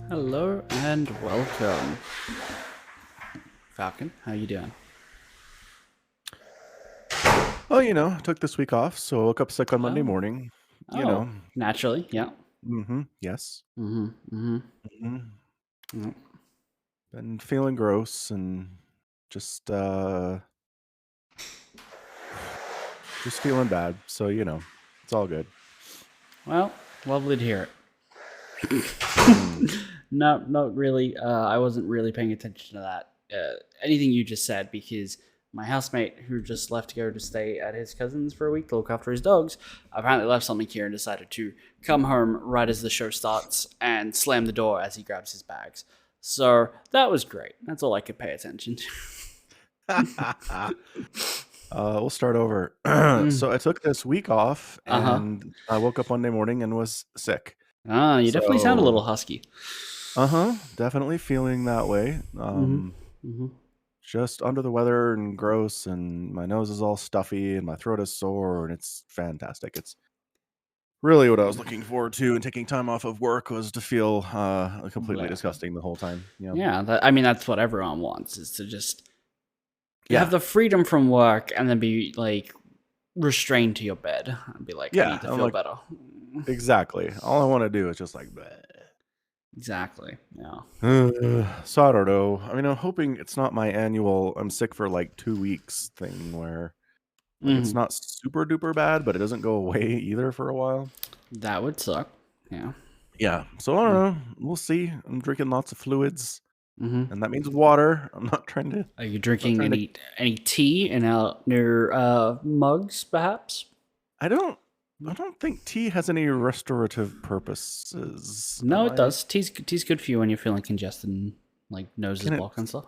Hello and welcome. Falcon, how you doing? Oh, took this week off, so I woke up sick on Monday Oh, morning. You oh, know. naturally, yeah. Yes. Mm-hmm, mm-hmm. hmm Mm. Been feeling gross and just just feeling bad. So, it's all good. Well, lovely to hear Mm. it. Not really. I wasn't really paying attention to that. Anything you just said, because my housemate, who just left to go to stay at his cousin's for a week to look after his dogs, apparently left something here and decided to come home right as the show starts and slam the door as he grabs his bags. So that was great. That's all I could pay attention to. We'll start over. Mm. So I took this week off Uh huh. and I woke up Monday morning and was sick. Ah, you definitely sound a little So, husky. definitely feeling that way. Mm-hmm. Mm-hmm. Just under the weather and gross, and my nose is all stuffy and my throat is sore, and it's fantastic. It's really what I was looking forward to, and taking time off of work was to feel completely Bleh. disgusting the whole time. Yeah. Yeah, I mean that's what everyone wants is to just have Yeah. the freedom from work and then be like restrained to your bed and be like, I Yeah. need to I'm feel like, better. exactly. All I want to do is just like, bleh. Exactly. Yeah. So I don't know. I mean, I'm hoping it's not my annual I'm sick for like 2 weeks thing where like it's Mm-hmm. not super duper bad, but it doesn't go away either for a while. That would suck. Yeah. Yeah. So I don't know. We'll see. I'm drinking lots of fluids. Mm-hmm. And that means water. I'm not trying to Are you not drinking trying to any tea in your mugs, perhaps? I don't think tea has any restorative purposes. Am No, it I does. Tea's good for you when you're feeling congested and like noses can it blocked and stuff.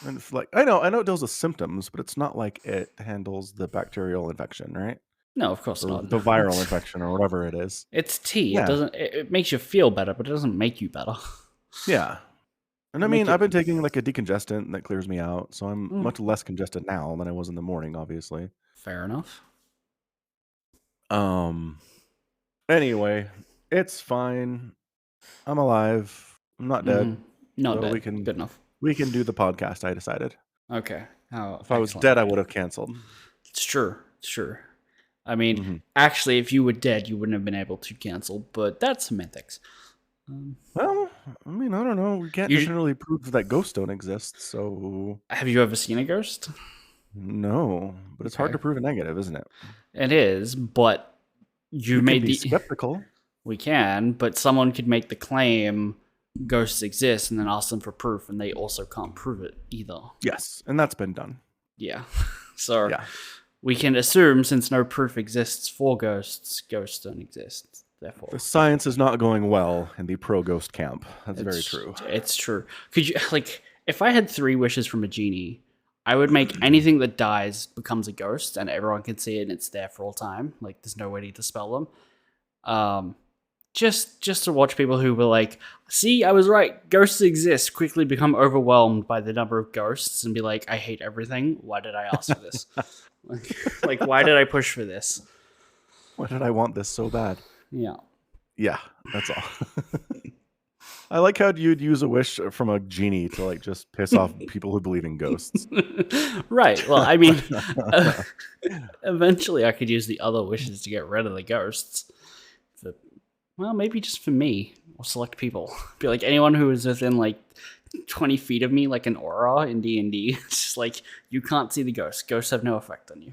and if, like I know it deals with symptoms, but it's not like it handles the bacterial infection, right? No, of course Or not. the viral infection or whatever it is. It's tea. It Yeah. doesn't. It makes you feel better, but it doesn't make you better. Yeah. And I It'll mean, make I've it. been taking like a decongestant that clears me out, so I'm Mm, much less congested now than I was in the morning, obviously. fair enough. Um anyway, it's fine. I'm alive. I'm not Hmm. dead. Not So we dead. can Good enough. we can do the podcast, I decided. Okay. Oh, If I was excellent. dead, I would have canceled. It's true. It's true. I mean, Mhm. actually, if you were dead, you wouldn't have been able to cancel. But that's semantics. Um, Well, I mean, I don't know. We can't you definitively prove that ghosts don't exist, so have you ever seen a ghost? no. But it's hard Okay, to prove a negative, isn't it? it is, but you We can made be the. skeptical. We can, but someone could make the claim ghosts exist and then ask them for proof, and they also can't prove it either. Yes, and that's been done. Yeah. So Yeah. we can assume since no proof exists for ghosts, ghosts don't exist. Therefore, The science is not going well in the pro-ghost camp. That's very it's true. it's true. Could you like if I had 3 wishes from a genie, I would make anything that dies becomes a ghost and everyone can see it and it's there for all time. Like there's no way to dispel them. Um just to watch people who were like, see, I was right, ghosts exist, quickly become overwhelmed by the number of ghosts and be like, I hate everything. Why did I ask for this? Like why did I push for this? Why did I want this so bad? Yeah. Yeah, that's all. I like how you'd use a wish from a genie to like just piss off people who believe in ghosts. Right. Well, I mean, uh, eventually I could use the other wishes to get rid of the ghosts. For, well, maybe just for me or select people. Be like anyone who is within like 20 feet of me, like an aura in D&D. It's just like you can't see the ghosts. Ghosts have no effect on you.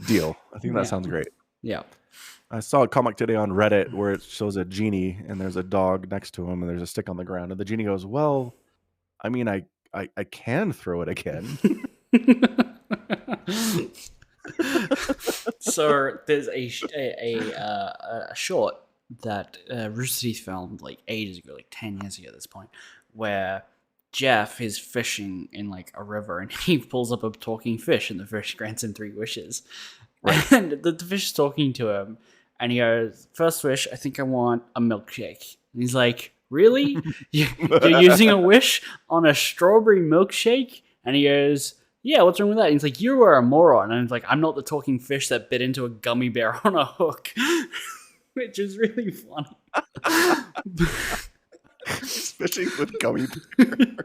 Deal. I think that Yeah. sounds great. Yeah. I saw a comic today on Reddit where it shows a genie and there's a dog next to him and there's a stick on the ground and the genie goes, "Well, I mean, I can throw it again." So there's a short that Rooster Teeth filmed like ages ago, like 10 years ago at this point, where Jeff is fishing in like a river and he pulls up a talking fish and the fish grants him 3 wishes. Right. And the fish is talking to him and he goes, first wish, I think I want a milkshake. And he's like, really? You're using a wish on a strawberry milkshake? And he goes, yeah, what's wrong with that? And he's like, you are a moron. And he's like, I'm not the talking fish that bit into a gummy bear on a hook. Which is really funny. He's fishing with gummy bears.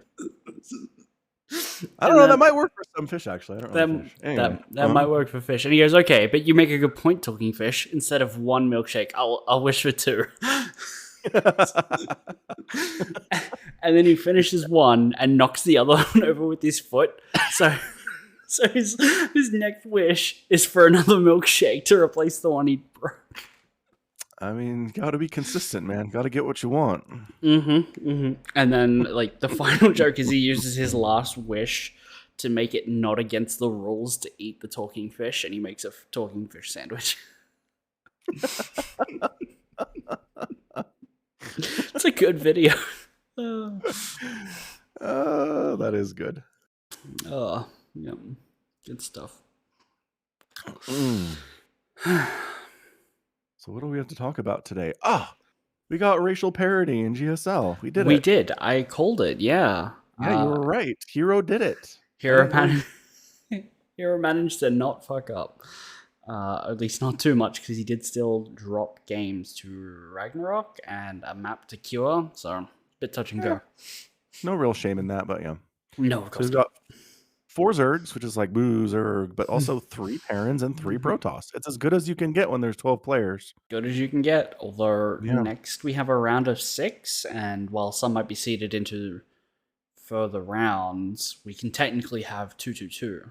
I don't know. That might work for some fish, actually. I don't really fish. Anyway, that might work for fish. And he goes, okay, but you make a good point, talking fish. Instead of one milkshake, I'll wish for two. And then he finishes one and knocks the other one over with his foot. So his next wish is for another milkshake to replace the one he broke. I mean, gotta be consistent, man. Gotta get what you want. And then, like, the final joke is he uses his last wish to make it not against the rules to eat the talking fish, and he makes a talking fish sandwich. It's a good video. That is good. Oh, yeah. Good stuff. So what do we have to talk about today? We got racial parody in GSL. We did it. We did. I called it, yeah. Yeah, you were right. Hero did it. Hero managed to not fuck up. At least not too much, because he did still drop games to Ragnarok and a map to Cure, so a bit touch and go. No real shame in that, but yeah. No, of course. We've got 4 Zergs, which is like boo Zerg, but also 3 Terrans and 3 Protoss. It's as good as you can get when there's 12 players. Good as you can get, although next we have a round of 6, and while some might be seeded into further rounds, we can technically have 2-2-2.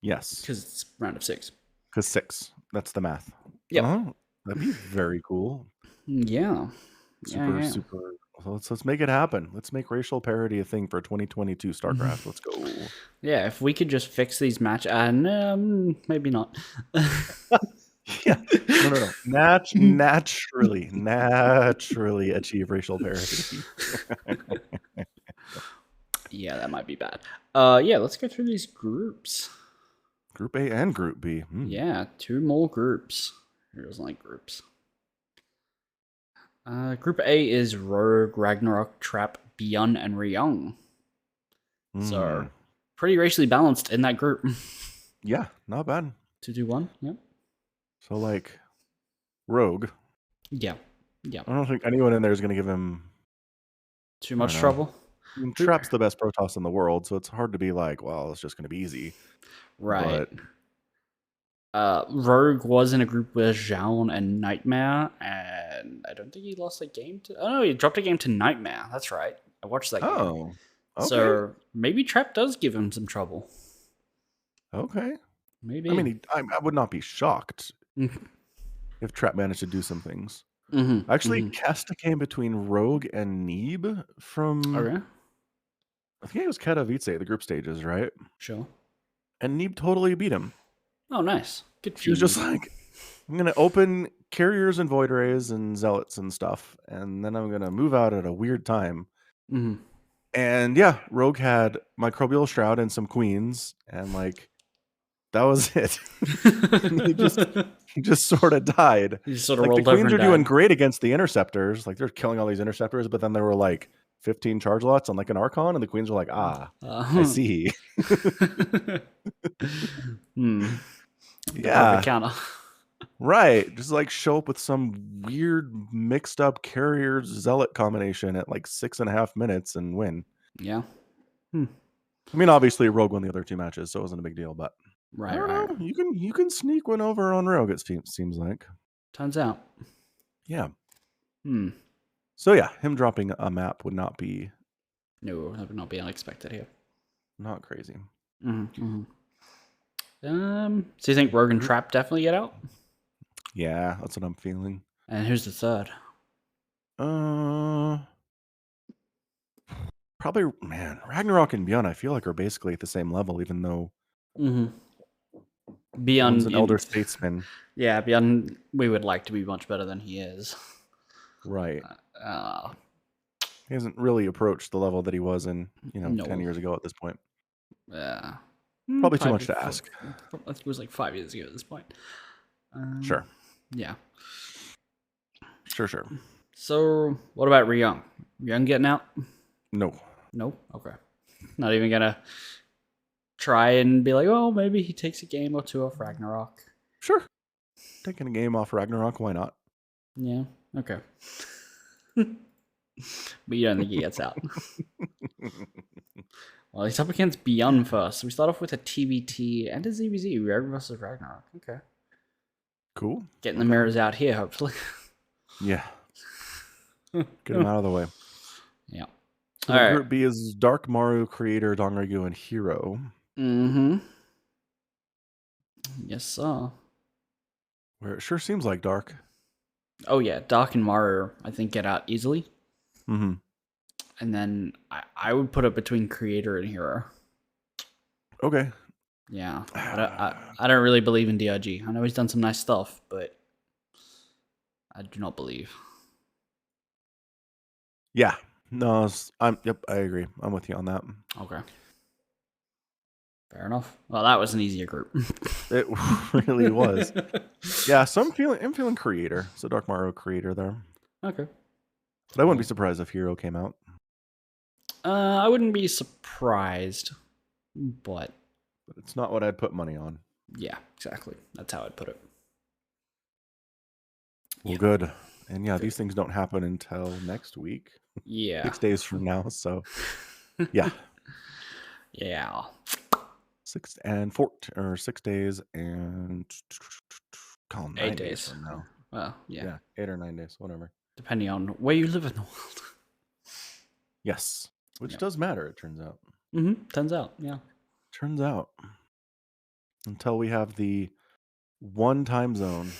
Yes. Because it's round of 6. Because 6. That's the math. Yeah. That'd be very cool. Yeah. Super. Let's make it happen. Let's make racial parity a thing for 2022 StarCraft. Let's go. Yeah, if we could just fix these maybe not. Yeah. No. Naturally achieve racial parity. Yeah, that might be bad. Yeah, let's go through these groups. Group A and Group B. Yeah, 2 more groups. Who doesn't like groups? Group A is Rogue, Ragnarok, Trap, Beyond, and Ryung. So, pretty racially balanced in that group. Yeah, not bad. 2-2-1, yeah. So, like, Rogue. Yeah. I don't think anyone in there is going to give him too much trouble. I mean, Trap's the best Protoss in the world, so it's hard to be like, well, it's just going to be easy. Right. Rogue was in a group with Zhaon and Nightmare, and I don't think he lost a game to... Oh, no, he dropped a game to Nightmare. That's right. I watched that game. Okay. So maybe Trap does give him some trouble. Okay. Maybe. I mean, I would not be shocked if Trap managed to do some things. Actually, cast a game between Rogue and Neeb from... Okay. I think it was Katowice, the group stages, right? Sure. And Neeb totally beat him. Oh, nice. Good. She was just like, I'm going to open Carriers and Void Rays and Zealots and stuff, and then I'm going to move out at a weird time. And yeah, Rogue had Microbial Shroud and some Queens, and like, that was it. he just sort of died. He just sort of like, rolled the over Queens and are doing died. great against the Interceptors. Like, they're killing all these Interceptors, but then there were like 15 charge lots on like an Archon, and the Queens were like, I see. Yeah. Counter. Right. Just like show up with some weird mixed up Carrier Zealot combination at like 6.5 minutes and win. Yeah. I mean, obviously Rogue won the other 2 matches, so it wasn't a big deal, but right. I don't know. You can sneak one over on Rogue, it seems like. Turns out. Yeah. So yeah, him dropping a map would not be... No, that would not be unexpected here. Not crazy. So you think Rogue and Trap definitely get out? Yeah, that's what I'm feeling. And who's the third? Probably, man, Ragnarok and Beyond, I feel like are basically at the same level, even though Beyond an elder statesman. Yeah, Beyond we would like to be much better than he is. Right. He hasn't really approached the level that he was in, 10 years ago at this point. Yeah. Probably too much to ask. I think it was like 5 years ago at this point. Sure. Yeah. Sure. So, what about Ryung? Ryung getting out? No. No? Okay. Not even gonna try and be like, oh, maybe he takes a game or 2 off Ragnarok. Sure. taking a game off Ragnarok. Why not? Yeah. Okay. But you don't think he gets out. Well, he's up against Beyond first. So we start off with a TBT and a ZBZ, Ragnarok versus Ragnarok. Okay. Cool. Getting the mirrors out here, hopefully. Yeah. Get him out of the way. Yeah. So the Group B is Dark Maru, Creator, Dongrygu, and Hero. Mm-hmm. Yes, sir. Where it sure seems like Dark. Oh, yeah. Dark and Maru, I think, get out easily. Mm-hmm. And then I would put it between Creator and Hero. Okay. Yeah. I don't really believe in DRG. I know he's done some nice stuff, but I do not believe. Yeah. No, yep, I agree. I'm with you on that. Okay. Fair enough. Well, that was an easier group. It really was. Yeah, so I'm feeling Creator. So Dark Maru, Creator there. Okay. But I wouldn't be surprised if Hero came out. I wouldn't be surprised, but it's not what I'd put money on. Yeah, exactly. That's how I'd put it. Well, good. And yeah, these things don't happen until next week. Yeah. 6 days from now. So yeah. Yeah. 6 days and 8 days from now. Well, yeah. 8 or 9 days, whatever. Depending on where you live in the world. Yes. Which does matter, it turns out. Turns out, yeah. Turns out. Until we have the one time zone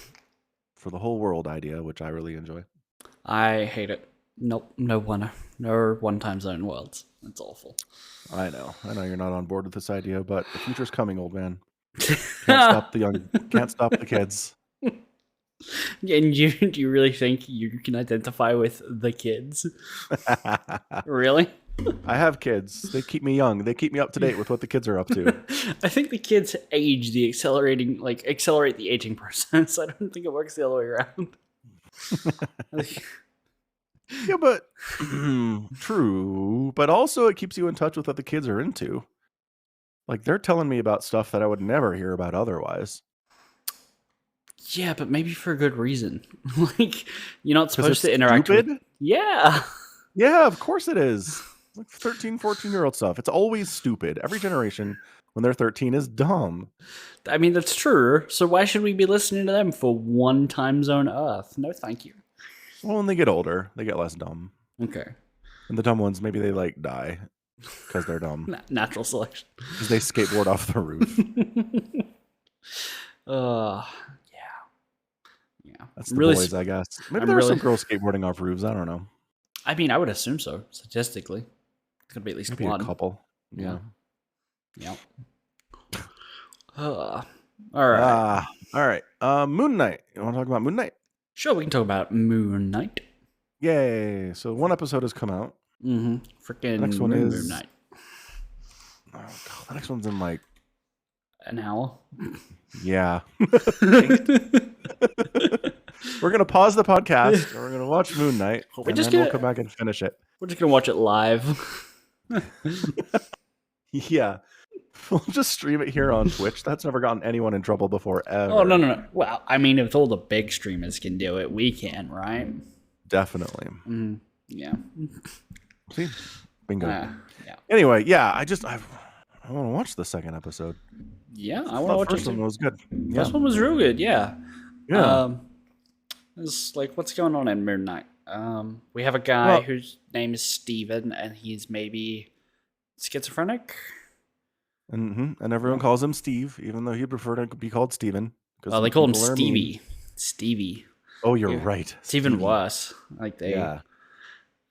for the whole world idea, which I really enjoy. I hate it. Nope, no one time zone worlds. It's awful. I know you're not on board with this idea, but the future's coming, old man. Can't stop the kids. And do you really think you can identify with the kids? Really? I have kids. They keep me young. They keep me up to date with what the kids are up to. I think the kids age accelerate the aging process. I don't think it works the other way around. Yeah, but true. But also it keeps you in touch with what the kids are into. Like they're telling me about stuff that I would never hear about otherwise. Yeah, but maybe for a good reason. Like you're not supposed to interact stupid? with. Yeah. Yeah, of course it is. Like 13, 14-year-old stuff. It's always stupid. Every generation when they're 13 is dumb. I mean, that's true. So why should we be listening to them for one time zone Earth? No, thank you. Well, when they get older, they get less dumb. Okay. And the dumb ones, maybe they die because they're dumb. Natural selection. Because they skateboard off the roof. Yeah. That's the boys, I guess. Maybe there are some girls skateboarding off roofs. I don't know. I mean, I would assume so. Statistically, it's gonna be at least maybe one. A couple. Yeah. All right. All right. Moon Knight. You want to talk about Moon Knight? Sure, we can talk about Moon Knight. Yay! So one episode has come out. Freaking the next one is Moon Knight. Oh god, the next one's in like an hour. Yeah. We're gonna pause the podcast. And we're gonna watch Moon Knight. We'll come back and finish it. We're just gonna watch it live. Yeah. We'll just stream it here on Twitch. That's never gotten anyone in trouble before, ever. Oh, no. Well, I mean, if all the big streamers can do it, we can, right? Definitely. Yeah. See? Bingo. Yeah. Anyway, yeah, I want to watch the second episode. Yeah, I want to watch it. The first one was good. Yeah. First one was real good, yeah. Yeah. It's like, what's going on in Moon Knight? We have a guy whose name is Steven, and he's maybe schizophrenic. And everyone calls him Steve, even though he'd prefer to be called Steven. Oh, they call him Stevie. Stevie. Oh, you're right. It's even worse. Like they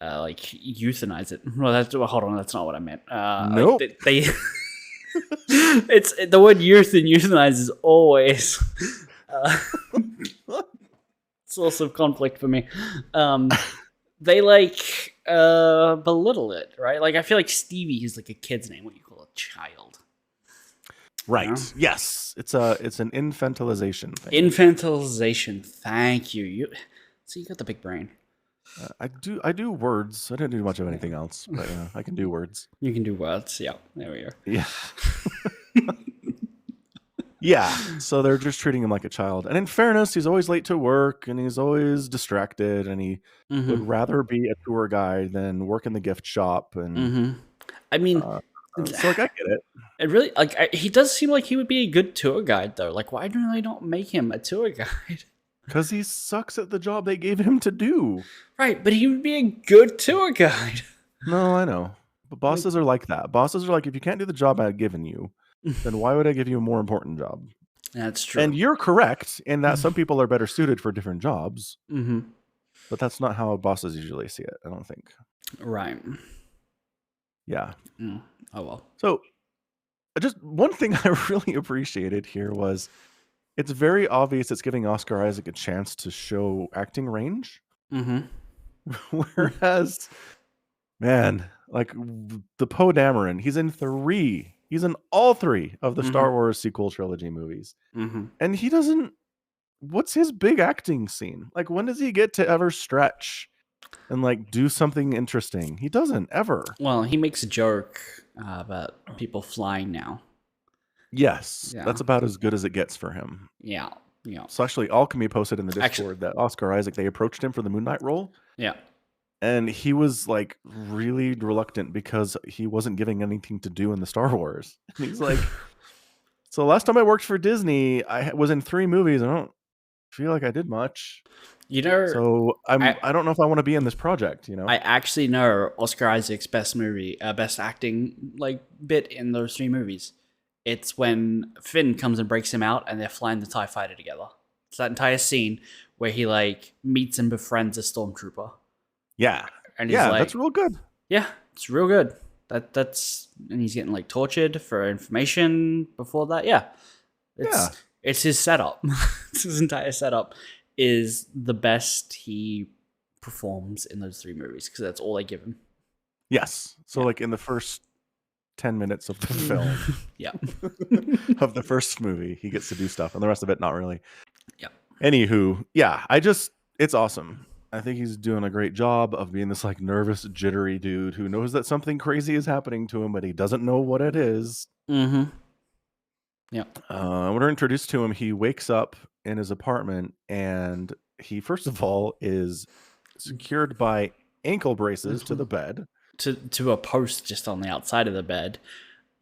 like euthanize it. Well, hold on, that's not what I meant. Nope. Like they it's the word euthanize is always source of conflict for me. They belittle it, right? Like I feel like Stevie is like a kid's name. What you call a child? Right. You know? Yes. It's an infantilization thing. Infantilization. Thank you. So you got the big brain. I do words. I didn't do much of anything else, but I can do words. You can do words. Yeah. There we go. Yeah. Yeah, so they're just treating him like a child. And in fairness, he's always late to work and he's always distracted and he would Mm-hmm. rather be a tour guide than work in the gift shop. And Mm-hmm. I mean, uh, so, like, I get it. it really he does seem like he would be a good tour guide though. Like, why do they not make him a tour guide? Because he sucks at the job they gave him to do. Right, but he would be a good tour guide. No, I know. But Like, bosses are like that. Bosses are like, if you can't do the job I've given you, then why would I give you a more important job? that's And true. you're correct in that some people are better suited for different jobs, Mm-hmm. but that's not how bosses usually see it, I don't think. Right. Yeah. Mm. Oh well. So, just one thing I really appreciated here was it's very obvious it's giving Oscar Isaac a chance to show acting range. Mm-hmm. Whereas, man, like the Poe Dameron, he's in all three of the Mm-hmm. Star Wars sequel trilogy movies. Mm-hmm. And he doesn't, what's his big acting scene? Like, when does he get to ever stretch and like do something interesting? He doesn't ever. Well, he makes a joke about people flying now. Yes, Yeah. that's about as good as it gets for him. Yeah. Yeah. So actually, Alchemy posted in the Actually, Discord that Oscar Isaac, they approached him for the Moon Knight role, yeah. and he was like really reluctant because he wasn't giving anything to do in the Star Wars. And he's like, "So last time I worked for Disney, I was in 3 movies. I don't feel like I did much. You know, So I I don't know if I want to be in this project, you know?" I actually know Oscar Isaac's best acting like bit in those 3 movies. It's when Finn comes and breaks him out, and they're flying the Tie Fighter together. It's that entire scene where he like meets and befriends a stormtrooper, Yeah. and he's Yeah, that's like, real good. "Yeah, it's real good." That's and he's getting like tortured for information before that. Yeah, Yeah. it's his setup. It's his entire setup is the best he performs in those 3 movies because that's all they give him. Yes. So Yeah. like in the first 10 minutes of the film Yeah. of the first movie, he gets to do stuff, and the rest of it not really. Yeah. Anywho, yeah, it's awesome. I think he's doing a great job of being this like nervous, jittery dude who knows that something crazy is happening to him, but he doesn't know what it is. Mm-hmm. Yeah. When we're introduced to him, he wakes up in his apartment, and he first of all is secured by ankle braces to the bed. To a post just on the outside of the bed.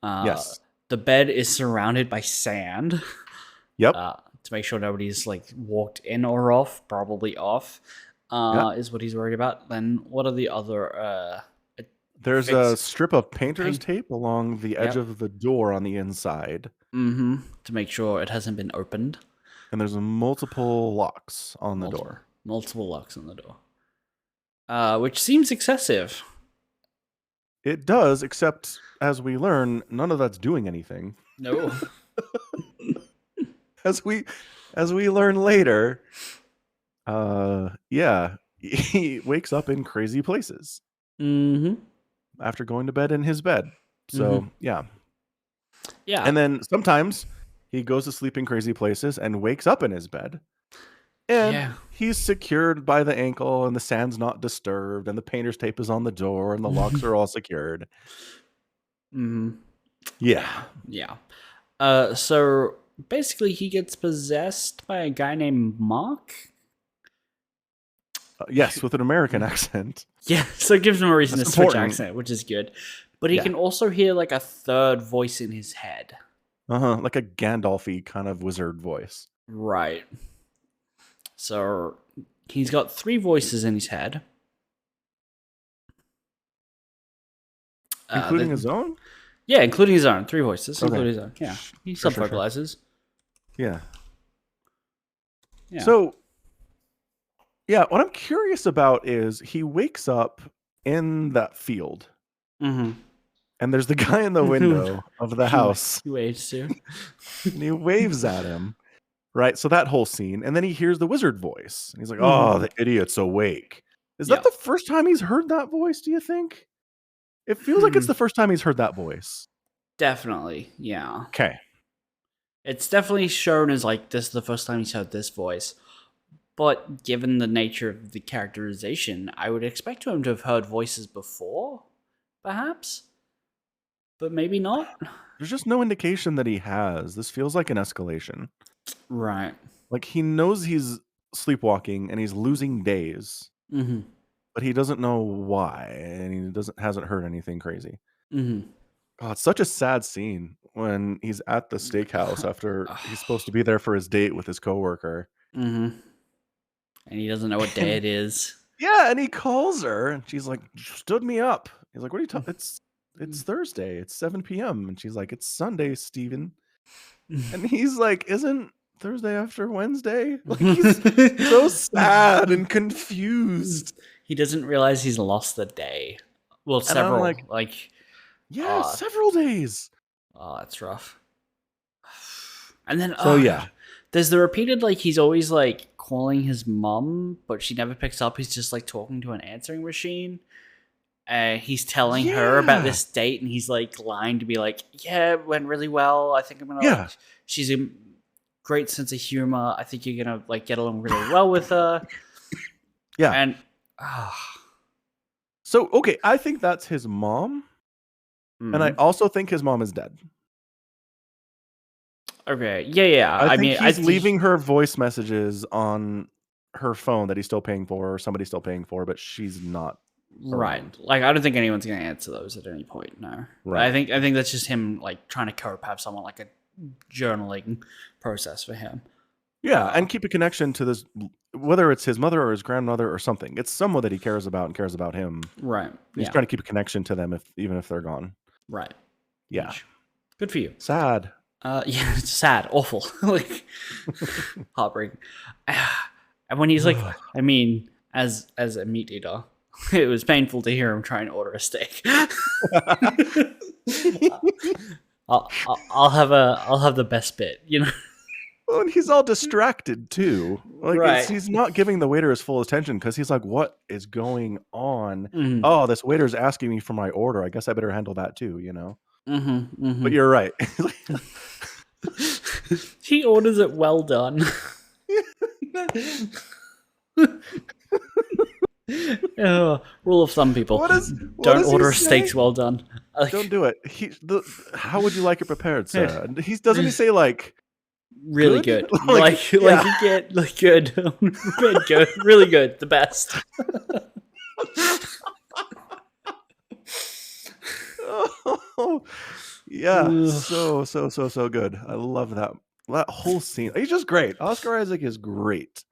Yes. The bed is surrounded by sand. Yep. To make sure nobody's like walked in or off, probably off. Yep. Is what he's worried about. Then what are the other There's a strip of painter's tape along the edge Yep. of the door on the inside. Mm-hmm. To make sure it hasn't been opened. And there's multiple locks on the door. Multiple locks on the door. Which seems excessive. It does, except as we learn, none of that's doing anything. No. As we learn later, yeah, he wakes up in crazy places Mm-hmm. after going to bed in his bed. So, yeah. Yeah. And then sometimes he goes to sleep in crazy places and wakes up in his bed. And he's secured by the ankle, and the sand's not disturbed, and the painter's tape is on the door, and the locks are all secured. Mm-hmm. Yeah. Yeah. So basically he gets possessed by a guy named Mark. Yes, with an American accent. Yeah, so it gives him a reason That's to switch important. accent, which is good. But he can also hear like a third voice in his head. Like a Gandalf-y kind of wizard voice. Right. So he's got 3 voices in his head. Including his own? Yeah, including his own. 3 voices, Okay. including his own. Yeah, he Sure. self-vocalizes. Yeah. Yeah. So, yeah, what I'm curious about is he wakes up in that field. Mm-hmm. And there's the guy in the window of the house. He waves too. And he waves at him. Right? So that whole scene. And then he hears the wizard voice. And he's like, oh, the idiot's awake. Is that the first time he's heard that voice, do you think? It feels like it's the first time he's heard that voice. Definitely, yeah. Okay. It's definitely shown as like this is the first time he's heard this voice. But given the nature of the characterization, I would expect him to have heard voices before, perhaps. but maybe not. There's just no indication that he has. This feels like an escalation. Right. Like, he knows he's sleepwalking and he's losing days, Mm-hmm. but he doesn't know why, and he hasn't heard anything crazy. Mm-hmm. Oh, it's such a sad scene when he's at the steakhouse after he's supposed to be there for his date with his coworker. Mm-hmm. And he doesn't know what day it is. Yeah, and he calls her, and she's like, "Stood me up." He's like, "What are you talking? It's Thursday. It's 7 p.m." And she's like, "It's Sunday, Steven." And he's like, "Isn't Thursday after Wednesday?" Like, he's so sad and confused. He doesn't realize he's lost the day. Well, And I'm several. like, yeah, several days. Oh, that's rough. And then, So yeah, there's the repeated, like, he's always like calling his mom, but she never picks up. He's just like talking to an answering machine. He's telling her about this date, and he's like lying to be like, "Yeah, it went really well. I think I'm gonna." Yeah. Like, she's a great sense of humor. I think you're gonna like get along really well with her. Yeah. And so okay, I think that's his mom, and I also think his mom is dead. Okay, yeah. I mean, he's leaving her voice messages on her phone that he's still paying for, or somebody's still paying for, but she's not. Right. Like, I don't think anyone's going to answer those at any point, no. Right. I think that's just him, like, trying to cope, have someone, like, a journaling process for him. Yeah, and keep a connection to this, whether it's his mother or his grandmother or something. It's someone that he cares about and cares about him. Right. He's trying to keep a connection to them, even if they're gone. Right. Yeah. Good for you. Sad. Yeah, it's sad. Awful. Like, heartbreaking. And when he's like, I mean, as a meat eater, it was painful to hear him try and order a steak. I'll have the best bit, you know. Well, and he's all distracted too. Like, Right. he's not giving the waiter his full attention because he's like, "What is going on? Mm-hmm. Oh, this waiter's asking me for my order. I guess I better handle that too." You know. Mm-hmm. But you're right. He orders it well done. Rule of thumb, people. Don't order steaks well done. Like, don't do it. How would you like it prepared, sir? Doesn't he say like really good? Like you get like good, good, really good, the best. Oh, yeah, so good. I love that whole scene. He's just great. Oscar Isaac is great.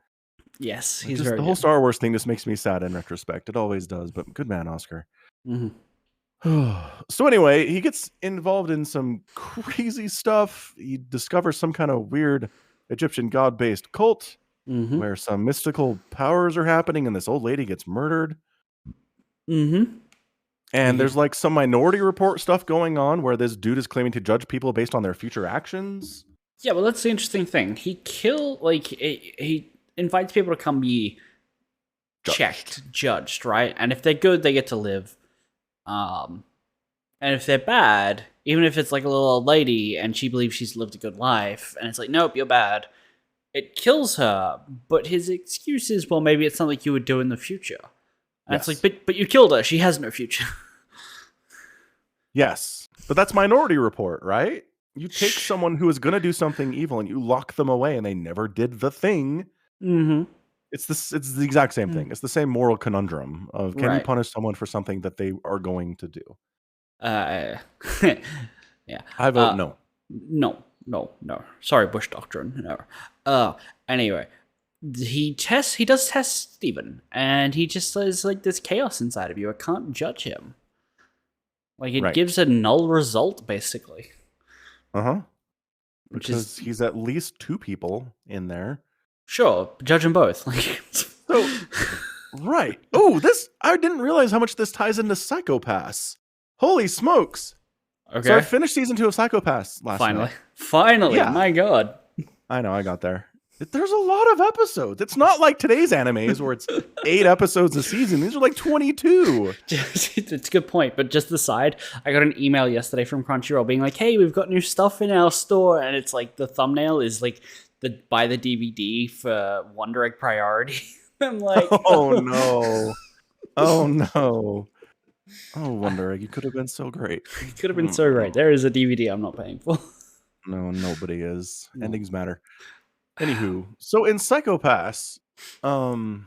Yes, he's just very the good. whole Star Wars thing just makes me sad in retrospect. It always does, but good man, Oscar. Mm-hmm. So anyway, he gets involved in some crazy stuff. He discovers some kind of weird Egyptian god-based cult where some mystical powers are happening, and this old lady gets murdered. Mm-hmm. And there's like some Minority Report stuff going on where this dude is claiming to judge people based on their future actions. Yeah, well, that's the interesting thing. He invites people to come be judged, right? And if they're good, they get to live. And if they're bad, even if it's like a little old lady and she believes she's lived a good life, and it's like, nope, you're bad, it kills her. But his excuse is, well, maybe it's something you would do in the future. And it's like, but you killed her. She has no future. Yes, but that's Minority Report, right? You take someone who is going to do something evil and you lock them away, and they never did the thing. Mm-hmm. It's the exact same thing. It's the same moral conundrum of, can you punish someone for something that they are going to do? Yeah. I vote no. No. Sorry, Bush Doctrine. No. Anyway, he does test Steven, and he just says, like, there's chaos inside of you. I can't judge him. Like, it gives a null result, basically. Because he's at least two people in there. Sure, judge them both. Like, so, right. Oh, I didn't realize how much this ties into Psycho-Pass. Holy smokes. Okay. So I finished season 2 of Psycho-Pass last night. Finally, yeah. My God. I know, I got there. There's a lot of episodes. It's not like today's animes where it's 8 episodes a season. These are like 22. It's a good point, but just aside, I got an email yesterday from Crunchyroll being like, hey, we've got new stuff in our store, and it's like the thumbnail is like buy the DVD for Wonder Egg Priority. I'm like, oh no. Oh, Wonder Egg, you could have been so great. It could have been so great. There is a DVD I'm not paying for. No, nobody is. No. Endings matter. Anywho, so in Psycho-Pass, um,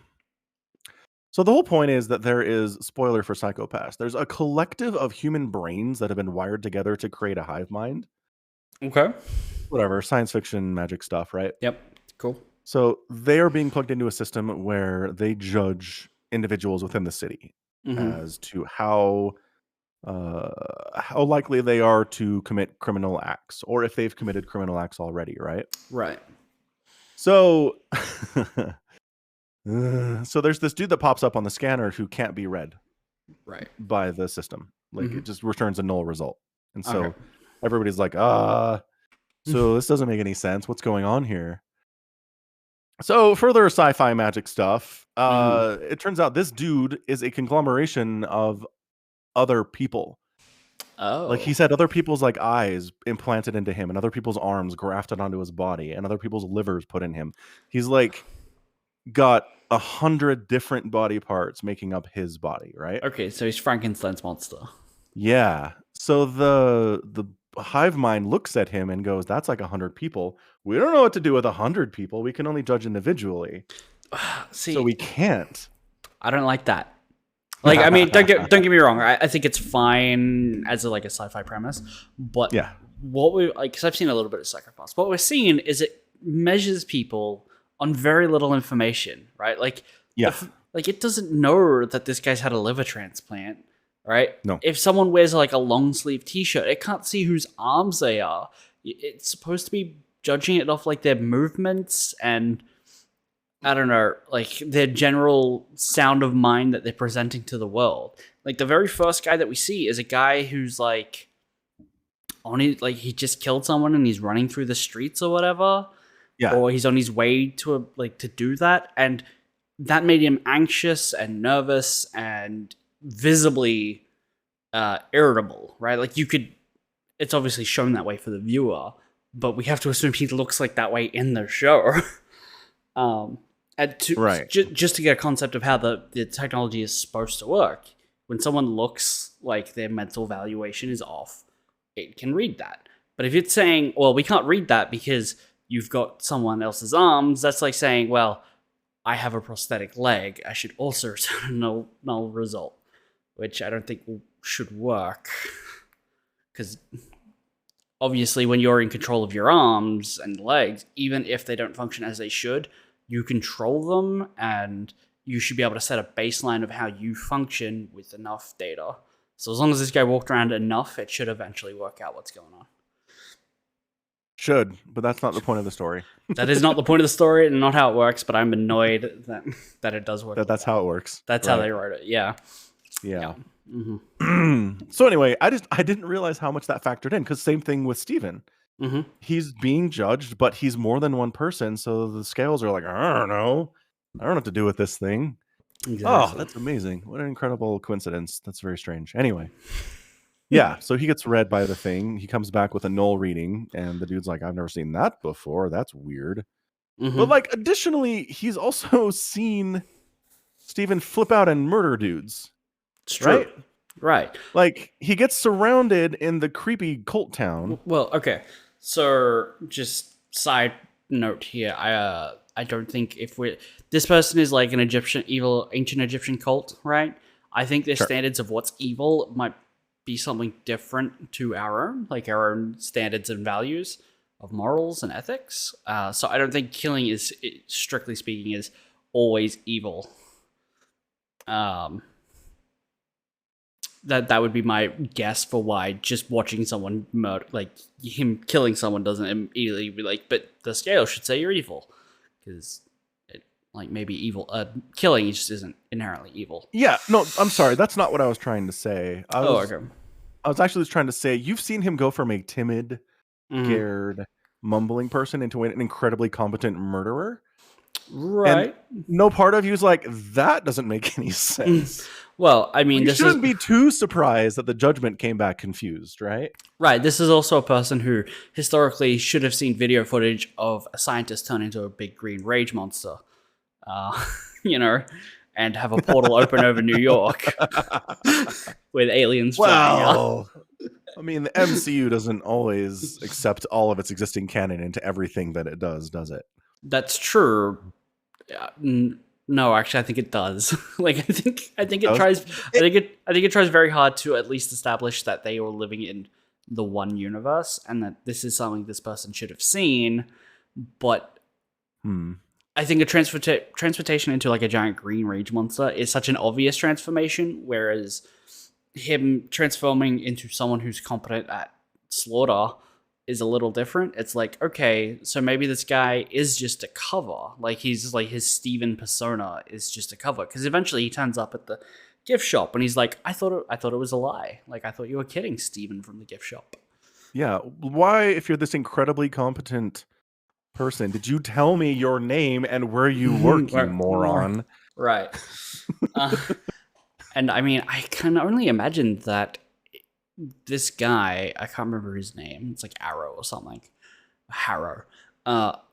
so the whole point is that there is, spoiler for Psycho-Pass, there's a collective of human brains that have been wired together to create a hive mind. Okay. Whatever, science fiction, magic stuff, right? Yep. Cool. So they are being plugged into a system where they judge individuals within the city Mm-hmm. as to how likely they are to commit criminal acts, or if they've committed criminal acts already, right? Right. So, so there's this dude that pops up on the scanner who can't be read Right. by the system. Like Mhm. it just returns a null result, and so Okay. everybody's like, so this doesn't make any sense. What's going on here? So further sci-fi magic stuff. Mhm. It turns out this dude is a conglomeration of other people. Like he Oh. said, other people's like eyes implanted into him, and other people's arms grafted onto his body, and other people's livers put in him. He's like got 100 different body parts making up his body, right? Okay, so he's Frankenstein's monster. Yeah. So the hive mind looks at him and goes, "That's like 100 people. We don't know what to do with 100 people. We can only judge individually, so See, we can't." I don't like that. Like, I mean, don't get me wrong. I think it's fine as a sci-fi premise, but Yeah. what we like, because I've seen a little bit of Psychopaths. What we're seeing is it measures people on very little information, right? Like, Yeah. like it doesn't know that this guy's had a liver transplant, right? No. If someone wears like a long sleeve T-shirt, it can't see whose arms they are. It's supposed to be judging it off like their movements and I don't know, like their general sound of mind that they're presenting to the world. Like the very first guy that we see is a guy who's like on his, like he just killed someone and he's running through the streets or whatever, Yeah. or he's on his way to to do that, and that made him anxious and nervous and visibly irritable, right? Like you could, it's obviously shown that way for the viewer, but we have to assume he looks like that way in the show. And Right. just to get a concept of how the technology is supposed to work, when someone looks like their mental valuation is off, it can read that. But if it's saying, well, we can't read that because you've got someone else's arms, that's like saying, well, I have a prosthetic leg. I should also return a null result, which I don't think should work. Because obviously, when you're in control of your arms and legs, even if they don't function as they should, you control them, and you should be able to set a baseline of how you function with enough data. So as long as this guy walked around enough, it should eventually work out what's going on. Should, but that's not the point of the story. That is not the point of the story and not how it works, but I'm annoyed that it does work. That's how it works. That's how they wrote it. Yeah. Yeah. Mm-hmm. So anyway, I didn't realize how much that factored in, because same thing with Steven. Mm-hmm. He's being judged, but he's more than one person, so the scales are like, I don't know what to do with this thing. Exactly. Oh, that's amazing. What an incredible coincidence. That's very strange. Anyway. Yeah, so he gets read by the thing. He comes back with a null reading, and the dude's like, I've never seen that before. That's weird. Mm-hmm. But like, additionally, he's also seen Steven flip out and murder dudes. It's true. Right. Like, he gets surrounded in the creepy cult town. Well, okay. So, just side note here. I don't think if this person is like an ancient Egyptian cult, right? I think their standards of what's evil might be something different to our own, like our own standards and values of morals and ethics. So I don't think killing is, strictly speaking, is always evil. That would be my guess for why just watching someone murder, like him killing someone, doesn't immediately be like, but the scale should say you're evil, because like maybe evil killing just isn't inherently evil. Yeah, no, I'm sorry, that's not what I was trying to say. I was actually just trying to say, you've seen him go from a timid, scared, mumbling person into an incredibly competent murderer, right? And no part of you is like, that doesn't make any sense. Well, I mean, you shouldn't be too surprised that the judgment came back confused, right? Right. This is also a person who historically should have seen video footage of a scientist turn into a big green rage monster. You know, and have a portal open over New York with aliens flying out. Well, I mean, the MCU doesn't always accept all of its existing canon into everything that it does it? That's true. No, actually, I think it does. Like, I think it tries. I think it tries very hard to at least establish that they are living in the one universe and that this is something this person should have seen. But I think a transportation into like a giant green rage monster is such an obvious transformation, whereas him transforming into someone who's competent at slaughter is a little different. It's like, okay, so maybe this guy is just a cover. Like, he's like, his Steven persona is just a cover. Because eventually he turns up at the gift shop and he's like, I thought it was a lie. Like, I thought you were kidding, Steven from the gift shop. Yeah. Why, if you're this incredibly competent person, did you tell me your name and where you work, you moron? Right. And I mean, I can only imagine that this guy, I can't remember his name, it's like Arrow or something, Harrow,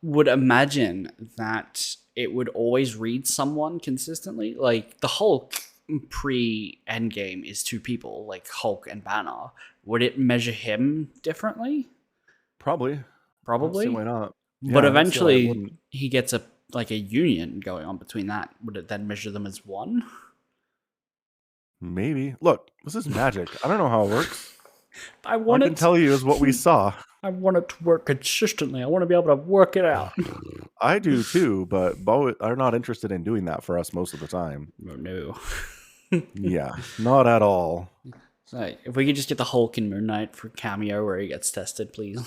would imagine that it would always read someone consistently. Like, the Hulk pre-Endgame is two people, like Hulk and Banner. Would it measure him differently? Probably. Why not? But eventually he gets a union going on between that. Would it then measure them as one? Maybe. Look, this is magic. I don't know how it works. All I can tell you is what we saw. I want it to work consistently. I want to be able to work it out. I do too, but Bo are not interested in doing that for us most of the time. Oh, no. Yeah, not at all. So if we could just get the Hulk in Moon Knight for cameo where he gets tested, please.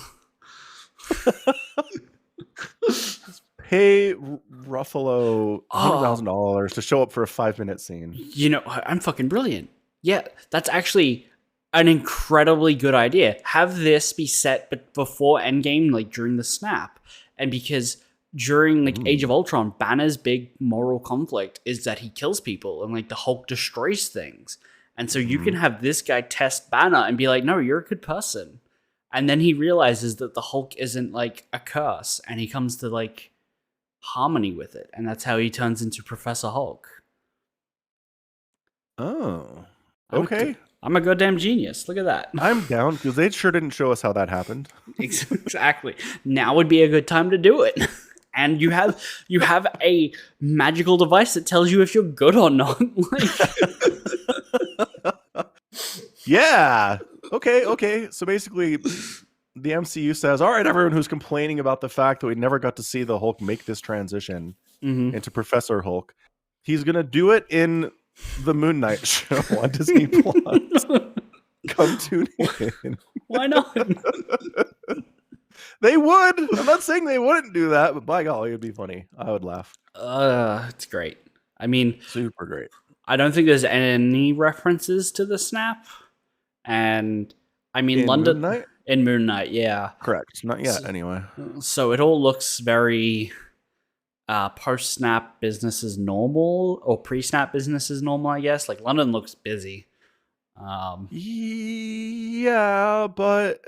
Pay Ruffalo $100,000 to show up for a 5-minute scene. You know, I'm fucking brilliant. Yeah, that's actually an incredibly good idea. Have this be set before Endgame, like during the snap. And because during like Age of Ultron, Banner's big moral conflict is that he kills people and like the Hulk destroys things. And so you can have this guy test Banner and be like, no, you're a good person. And then he realizes that the Hulk isn't like a curse and he comes to like harmony with it. And that's how he turns into Professor Hulk. Oh, okay. I'm a goddamn genius. Look at that. I'm down because they sure didn't show us how that happened. Exactly. Now would be a good time to do it. And you have a magical device that tells you if you're good or not. Yeah. Okay. So basically, the MCU says, all right, everyone who's complaining about the fact that we never got to see the Hulk make this transition into Professor Hulk, he's going to do it in the Moon Knight show on Disney Plus. Come tune in. Why not? They would. I'm not saying they wouldn't do that, but by golly, it'd be funny. I would laugh. It's great. I mean, super great. I don't think there's any references to the snap. And I mean, London Moon Knight? In Moon Knight, yeah. Correct. Not yet, anyway. So it all looks very post-snap business as normal, or pre-snap business as normal, I guess. Like, London looks busy. Yeah, but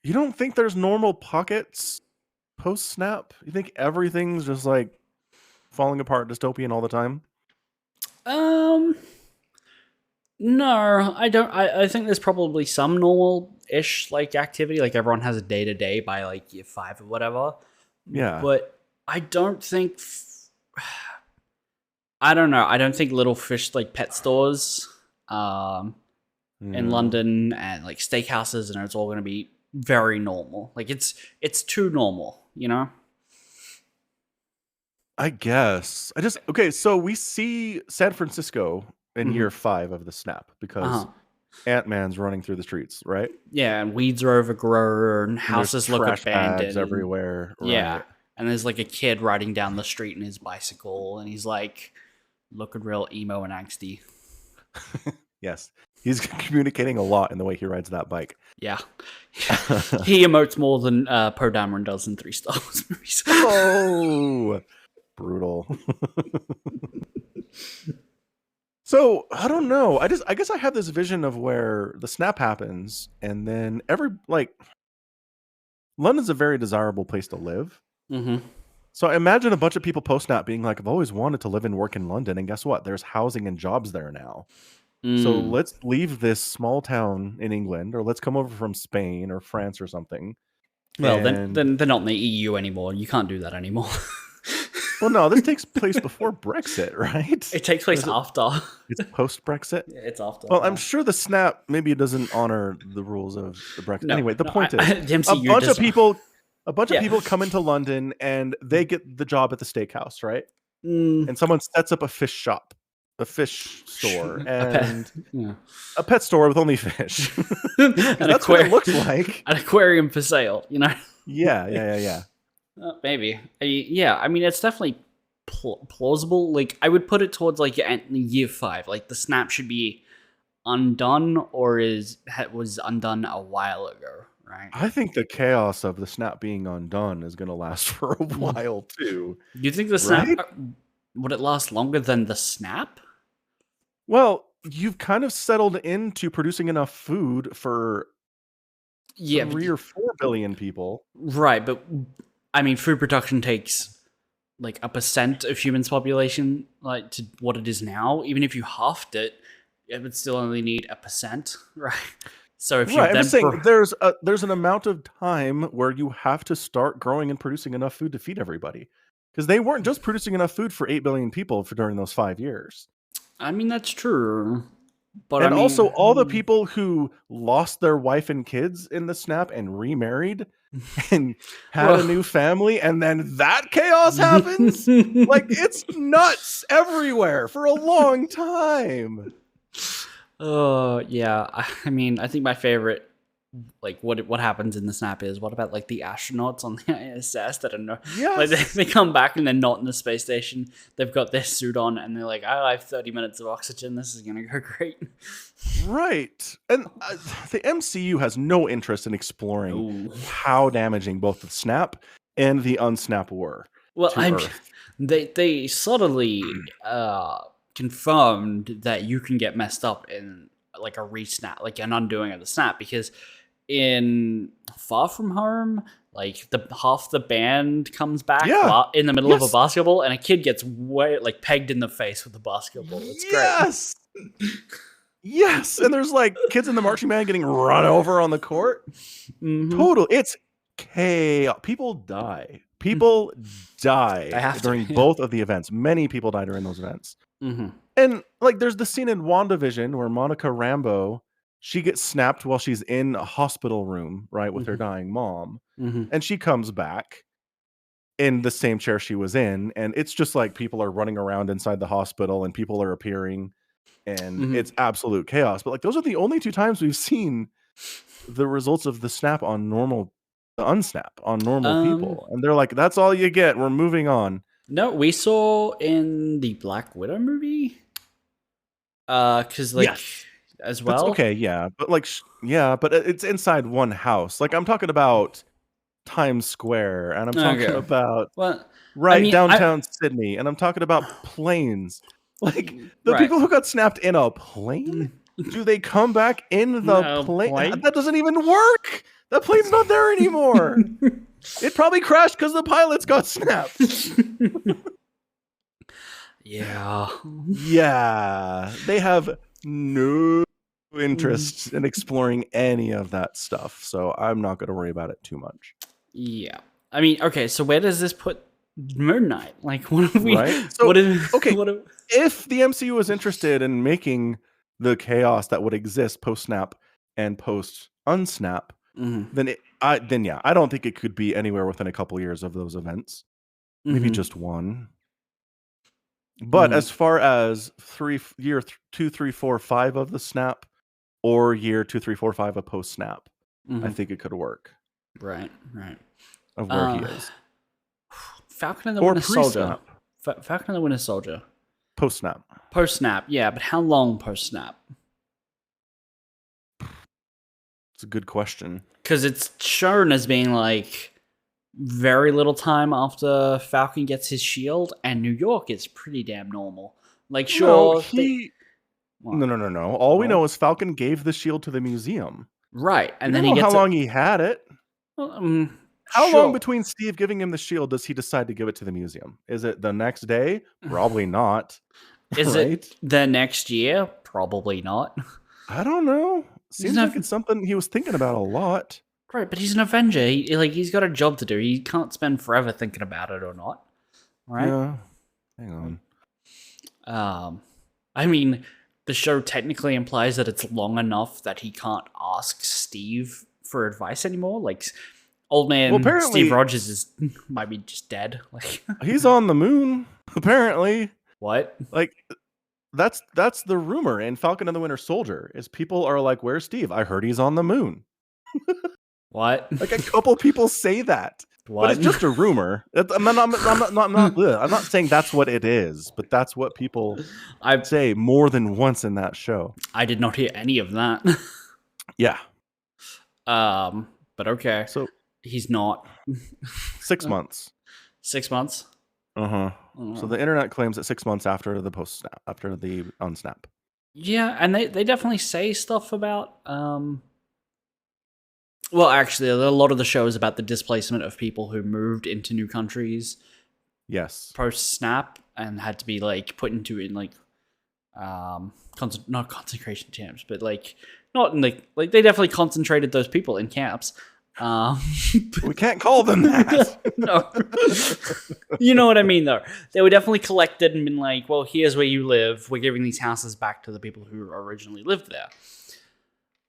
you don't think there's normal pockets post-snap? You think everything's just like falling apart, dystopian all the time? No, I don't. I think there's probably some normal-ish like activity. Like, everyone has a day-to-day by like year 5 or whatever. Yeah. But I don't think... I don't know. I don't think little fish like pet stores in London and like steakhouses and it's all going to be very normal. Like, it's too normal, you know? I guess. Okay, so we see San Francisco in year 5 of the snap because Ant-Man's running through the streets, right? Yeah, and weeds are overgrown, houses look abandoned everywhere. Yeah, right. And there's like a kid riding down the street in his bicycle, and he's like looking real emo and angsty. Yes, he's communicating a lot in the way he rides that bike. Yeah, he emotes more than Poe Dameron does in 3 Star Wars movies. Oh, brutal. So I don't know. I guess I have this vision of where the snap happens, and then London's a very desirable place to live. So imagine a bunch of people post-snap being like, I've always wanted to live and work in London, and guess what? There's housing and jobs there now. So Mm. let's leave this small town in England, or let's come over from Spain or France or something. Well, And then they're not in the EU anymore. You can't do that anymore. well, no, this takes place before Brexit, right? It takes place after. It's post-Brexit. Yeah, it's after. Well, I'm sure the snap maybe doesn't honor the rules of the Brexit. No, Anyway, the no, point is, the a MCU bunch of does- people, Yeah. come into London and they get the job at the steakhouse, right? Mm, And someone sets up a fish shop, a fish store, and yeah. a pet store with only fish. An That's what it looks like. An aquarium for sale, you know? Yeah. Maybe. Yeah, I mean, it's definitely plausible. Like, I would put it towards, like, year 5. Like, the snap should be undone or was undone a while ago, right? I think the chaos of the snap being undone is going to last for a while, too. You think the snap... Right? Would it last longer than the snap? Well, you've kind of settled into producing enough food for 3 or 4 billion people. Right, but I mean, food production takes like 1% of humans' population, like to what it is now. Even if you halved it, it would still only need 1%, right? So if you Right, I'm then just saying there's an amount of time where you have to start growing and producing enough food to feed everybody, because they weren't just producing enough food for 8 billion people during those 5 years. I mean, that's true. But And I mean, also, all the people who lost their wife and kids in the snap and remarried and had a new family, and then that chaos happens. Like, it's nuts everywhere for a long time. Yeah. I mean, I think my favorite, like, what happens in the snap is, what about, like, the astronauts on the ISS that are like, Yes. they come back and they're not in the space station. They've got their suit on and they're like, I have 30 minutes of oxygen. This is going to go great. Right. And the MCU has no interest in exploring how damaging both the snap and the unsnap were. Well, to Earth. they subtly confirmed that you can get messed up in like a resnap, like an undoing of the snap, because in Far From Home, like half the band comes back in the middle of a basketball, and a kid gets pegged in the face with a basketball. It's great. Yes, and there's like kids in the marching band getting run over on the court. Total, it's chaos. People die. People die during both of the events. Many people die during those events. And like, there's the scene in WandaVision where Monica Rambeau, she gets snapped while she's in a hospital room, right, with her dying mom, and she comes back in the same chair she was in, and it's just like people are running around inside the hospital and people are appearing, and it's absolute chaos. But like, those are the only 2 times we've seen the results of the snap on the unsnap on normal people, and they're like, that's all you get, we're moving on. No, we saw in the Black Widow movie, because like as well. That's okay, yeah, but like but it's inside one house. Like, I'm talking about Times Square, and I'm talking about downtown Sydney, and I'm talking about planes. Like, the people who got snapped in a plane, do they come back in the plane? That doesn't even work. That plane's not there anymore. It probably crashed because the pilots got snapped. Yeah. They have no interest in exploring any of that stuff, so I'm not going to worry about it too much. Yeah. I mean, okay, so where does this put Moon Knight? Like, what if we... Right? So, if the MCU was interested in making the chaos that would exist post-snap and post-unsnap, then I don't think it could be anywhere within a couple years of those events. Maybe just one. But as far as year 2, 3, 4, 5 of the snap, or year 2, 3, 4, 5 of post-snap, I think it could work. Right. Of where he is. Falcon and the Winter Soldier. Falcon and the Winter Soldier. Post-snap. Post-snap, yeah, but how long post-snap? It's a good question. Because it's shown as being like very little time after Falcon gets his shield, and New York is pretty damn normal. Like, sure, no. All we know is Falcon gave the shield to the museum, right? And then he gets how long he had it. How long Sure. between Steve giving him the shield does he decide to give it to the museum? Is it the next day? Probably not. Is Right? it the next year? Probably not. I don't know. He's Seems like an it's something he was thinking about a lot. right, but he's an Avenger. He's got a job to do. He can't spend forever thinking about it or not. Right? Yeah. Hang on. I mean, the show technically implies that it's long enough that he can't ask Steve for advice anymore. Like, old man Well, apparently Steve Rogers is might be just dead. Like, he's on the moon. Apparently, what? like that's the rumor in Falcon and the Winter Soldier. Is people are like, "Where's Steve? I heard he's on the moon." What? Like a couple people say that, but it's What? just a rumor. I'm not saying that's what it is, but that's what people I say more than once in that show. I did not hear any of that. Yeah. But okay, So he's not 6 months. 6 months. Uh-huh. So the internet claims that 6 months after the post snap, after the unsnap. Yeah, and they definitely say stuff about well, actually, a lot of the show is about the displacement of people who moved into new countries Yes. post snap and had to be like put into like not concentration camps, but like not in like they definitely concentrated those people in camps. We can't call them that. No, you know what I mean though. They were definitely collected and been like, well, here's where you live. We're giving these houses back to the people who originally lived there.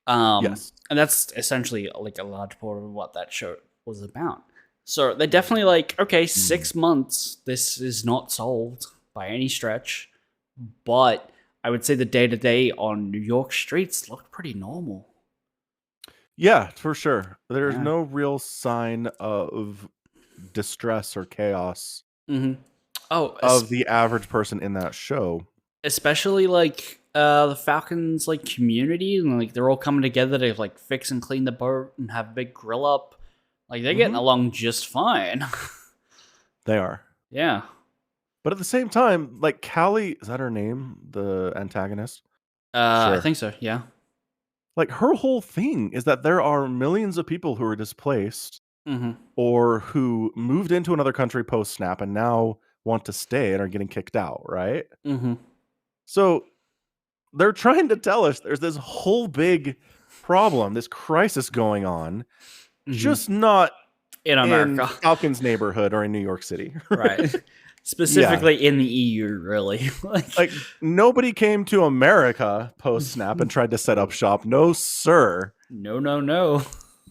Yes. And that's essentially like a large part of what that show was about. So they're definitely like, okay, 6 months. This is not solved by any stretch, but I would say the day to day on New York streets looked pretty normal. Yeah, for sure. There's Yeah. no real sign of distress or chaos Oh, of the average person in that show. especially like the Falcons like community and like they're all coming together to like fix and clean the boat and have a big grill up. Like they're getting along just fine. They are. Yeah. But at the same time, like Callie, is that her name? The antagonist? I Sure. think so. Yeah. Like her whole thing is that there are millions of people who are displaced or who moved into another country post snap and now want to stay and are getting kicked out, right? So they're trying to tell us there's this whole big problem, this crisis going on, just not in America, in Falcon's neighborhood or in New York City. right? Specifically in the EU, really. Like nobody came to America post snap and tried to set up shop. No, sir. No.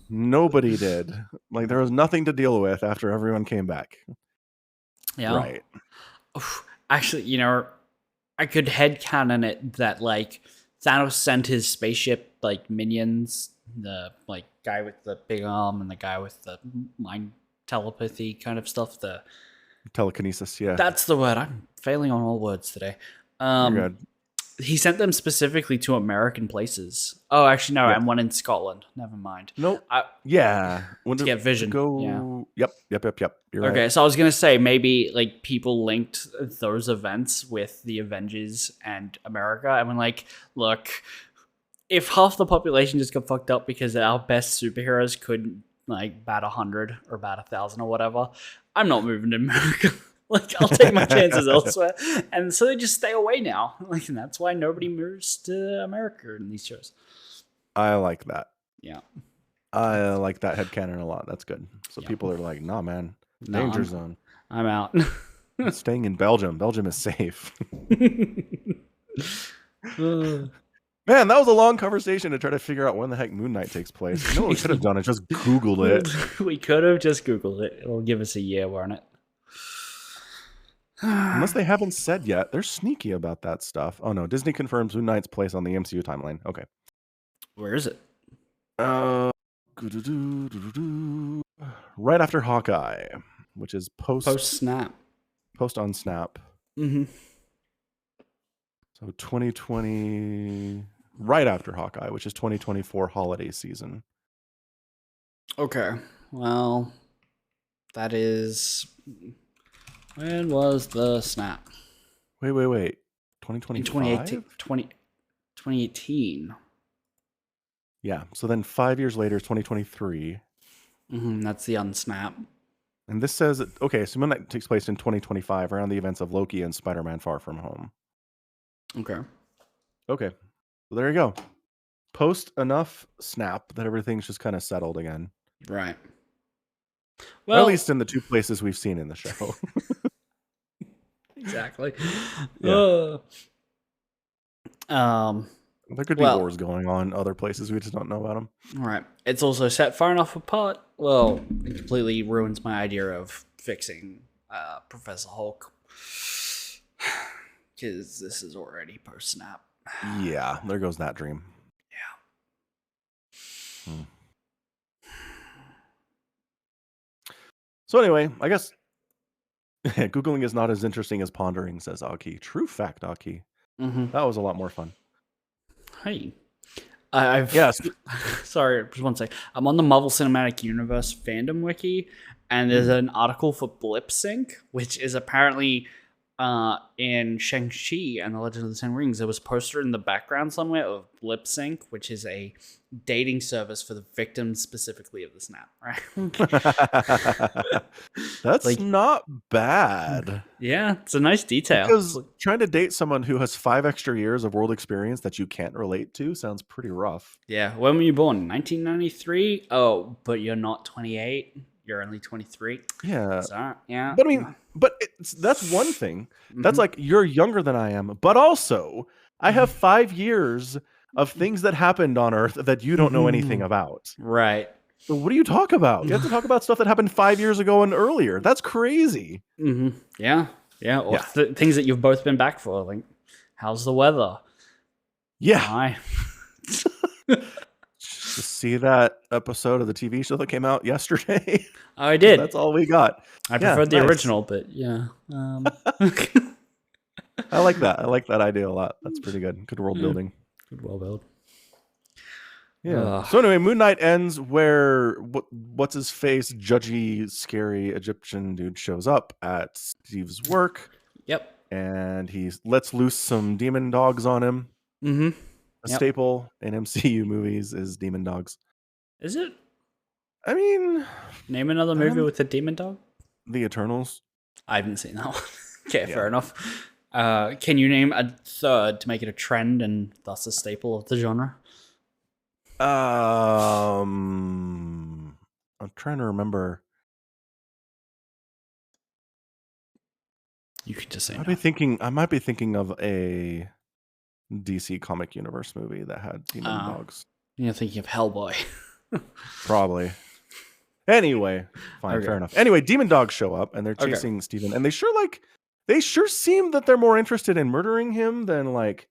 Nobody did. Like there was nothing to deal with after everyone came back. Yeah. Right. Actually, you know, I could headcanon it that like Thanos sent his spaceship like minions, the like guy with the big arm and the guy with the mind telepathy kind of stuff. The telekinesis, yeah. That's the word. I'm failing on all words today. You're good. He sent them specifically to American places. Oh, actually, no, and one in Scotland. Never mind. Nope. Yeah. To get Vision. Go. Yeah. Yep. You're okay, right. so I was gonna say maybe like people linked those events with the Avengers and America, and when like, look, if half the population just got fucked up because our best superheroes couldn't like bat 100 or bat 1,000 or whatever, I'm not moving to America. Like, I'll take my chances elsewhere. And so they just stay away now. Like, and that's why nobody moves to America in these shows. I like that. Yeah. I like that headcanon a lot. That's good. So people are like, nah, man. Danger zone. I'm out. I'm staying in Belgium. Belgium is safe. Man, that was a long conversation to try to figure out when the heck Moon Knight takes place. You know what we could have done? Is just Googled it. We could have just Googled it. It'll give us a year, won't it? Unless they haven't said yet. They're sneaky about that stuff. Oh no, Disney confirms Moon Knight's place on the MCU timeline. Okay. Where is it? Right after Hawkeye, which is post-snap. Post on Snap. Mm-hmm. So 2020, right after Hawkeye, which is 2024 holiday season. Okay. Well, that is... When was the snap? Wait. 2025? 2018. Yeah. So then 5 years later is 2023. That's the unsnap. And this says, okay, so Moon Knight takes place in 2025 around the events of Loki and Spider-Man Far From Home. Okay. Okay. So there you go. Post enough snap that everything's just kind of settled again. Right. Well, at least in the two places we've seen in the show. Exactly. Yeah. There could be wars going on other places. We just don't know about them. Right. It's also set far enough apart. Well, it completely ruins my idea of fixing Professor Hulk. Because this is already post-snap. Yeah, there goes that dream. Yeah. So anyway, I guess Googling is not as interesting as pondering, says Aki. True fact, Aki. That was a lot more fun. Hey. Sorry, just one sec. I'm on the Marvel Cinematic Universe fandom wiki, and there's an article for Blip Sync, which is apparently in Shang-Chi and the Legend of the Ten Rings. There was a poster in the background somewhere of Blip Sync, which is a dating service for the victims specifically of the snap, right? That's not bad. Yeah, it's a nice detail. Because trying to date someone who has 5 extra years of world experience that you can't relate to sounds pretty rough. Yeah, when were you born? 1993? Oh, but you're not 28. You're only 23. Yeah. Sorry. Yeah. But I mean, that's one thing. That's like, you're younger than I am, but also I have 5 years of things that happened on Earth that you don't know anything about. Right. So what do you talk about? You have to talk about stuff that happened 5 years ago and earlier. That's crazy. Yeah. Yeah. Or things that you've both been back for. Like, how's the weather? Yeah. Hi. See that episode of the TV show that came out yesterday? Oh, I did. That's all we got. I preferred the original, but yeah. I like that. I like that idea a lot. That's pretty good. Good world building. Good world build. Yeah. So anyway, Moon Knight ends where what's his face, judgy, scary Egyptian dude shows up at Steve's work. Yep. And he lets loose some demon dogs on him. A staple in MCU movies is demon dogs. Is it? I mean, name another movie with a demon dog. The Eternals. I haven't seen that one. Okay, fair enough. Can you name a third to make it a trend and thus a staple of the genre? I'm trying to remember. You can just say. I might be thinking of a DC comic universe movie that had demon dogs. You're thinking of Hellboy. Probably. Anyway, fine, fair enough. Anyway, demon dogs show up and they're chasing Steven, and they sure seem that they're more interested in murdering him than like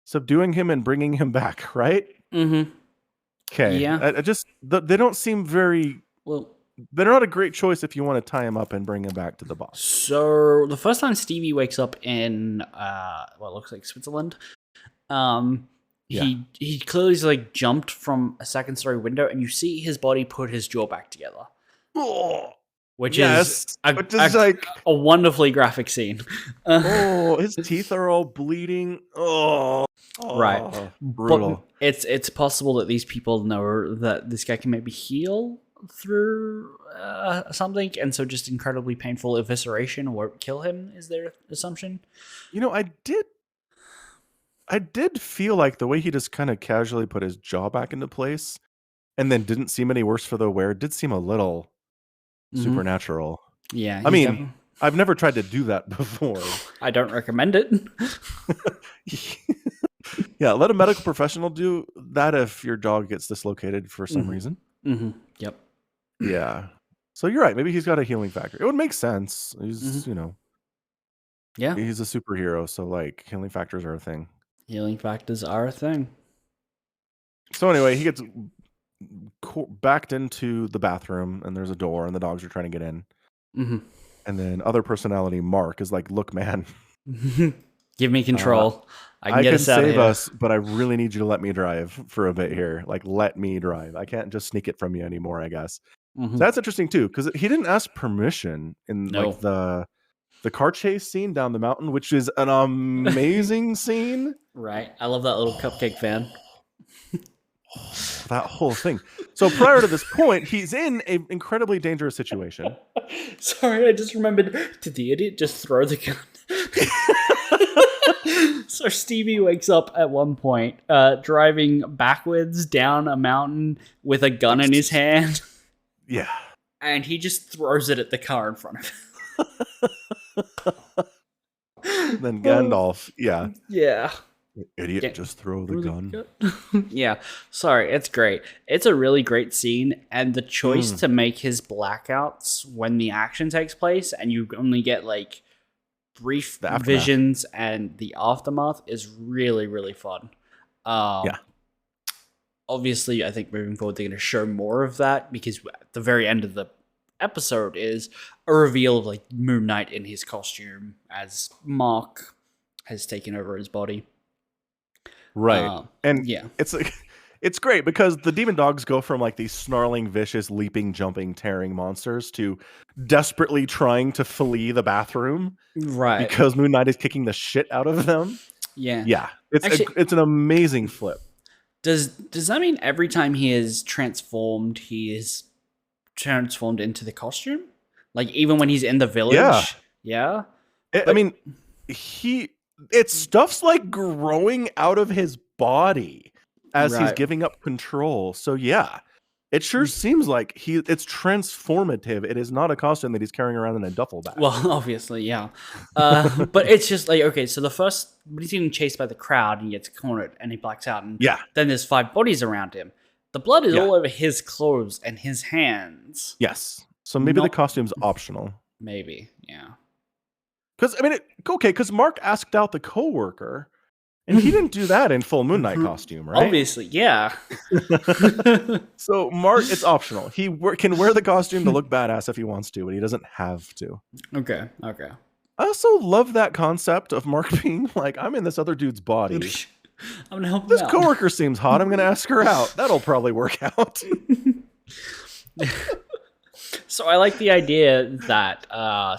subduing him and bringing him back, right? Okay. Yeah. They don't seem very well. They're not a great choice if you want to tie him up and bring him back to the boss. So the first time Stevie wakes up in what looks like Switzerland, he clearly like jumped from a second-story window, and you see his body put his jaw back together. Which is like a wonderfully graphic scene. His teeth are all bleeding. Right. Brutal. But it's possible that these people know that this guy can maybe heal through something, and so just incredibly painful evisceration won't kill him, is their assumption. I did feel like the way he just kind of casually put his jaw back into place and then didn't seem any worse for the wear did seem a little supernatural. Yeah. I mean, I've never tried to do that before. I don't recommend it. Yeah, let a medical professional do that if your dog gets dislocated for some reason. Yep. Yeah. So you're right. Maybe he's got a healing factor. It would make sense. He's, yeah, he's a superhero. So like healing factors are a thing. Healing factors are a thing. So anyway, he gets backed into the bathroom and there's a door and the dogs are trying to get in. And then other personality Mark is like, look, man, give me control. I can save us, but I really need you to let me drive for a bit here. Like, let me drive. I can't just sneak it from you anymore, I guess. So that's interesting too, because he didn't ask permission in like the car chase scene down the mountain, which is an amazing scene. Right. I love that little cupcake fan. That whole thing. So prior to this point, he's in an incredibly dangerous situation. Sorry, I just remembered. Did the idiot just throw the gun? So Stevie wakes up at one point, driving backwards down a mountain with a gun in his hand. Yeah. And he just throws it at the car in front of him. Then Gandalf, yeah. Yeah. Idiot, just throw the gun. Yeah. Sorry, it's great. It's a really great scene, and the choice to make his blackouts when the action takes place and you only get like brief visions and the aftermath is really, really fun. Yeah. Obviously, I think moving forward they're going to show more of that, because at the very end of the episode is a reveal of like Moon Knight in his costume as Mark has taken over his body. Right. And yeah, it's like, it's great because the demon dogs go from like these snarling, vicious, leaping, jumping, tearing monsters to desperately trying to flee the bathroom. Right. Because Moon Knight is kicking the shit out of them. Yeah. Yeah. It's an amazing flip. Does that mean every time he is transformed into the costume? Like even when he's in the village? Yeah. I mean, it's stuff's like growing out of his body as he's giving up control. So yeah, it sure seems like it's transformative. It is not a costume that he's carrying around in a duffel bag. Well, obviously, yeah. But it's just like, okay, so when he's getting chased by the crowd and he gets cornered and he blacks out, and then there's 5 bodies around him. The blood is all over his clothes and his hands. Yes. So maybe the costume's optional. Maybe, yeah. Because, I mean, because Mark asked out the coworker, and he didn't do that in full Moon Knight costume, right? Obviously, yeah. So Mark, it's optional. He can wear the costume to look badass if he wants to, but he doesn't have to. Okay. I also love that concept of Mark being like, I'm in this other dude's body. I'm gonna help this coworker seems hot. I'm gonna ask her out. That'll probably work out. So I like the idea that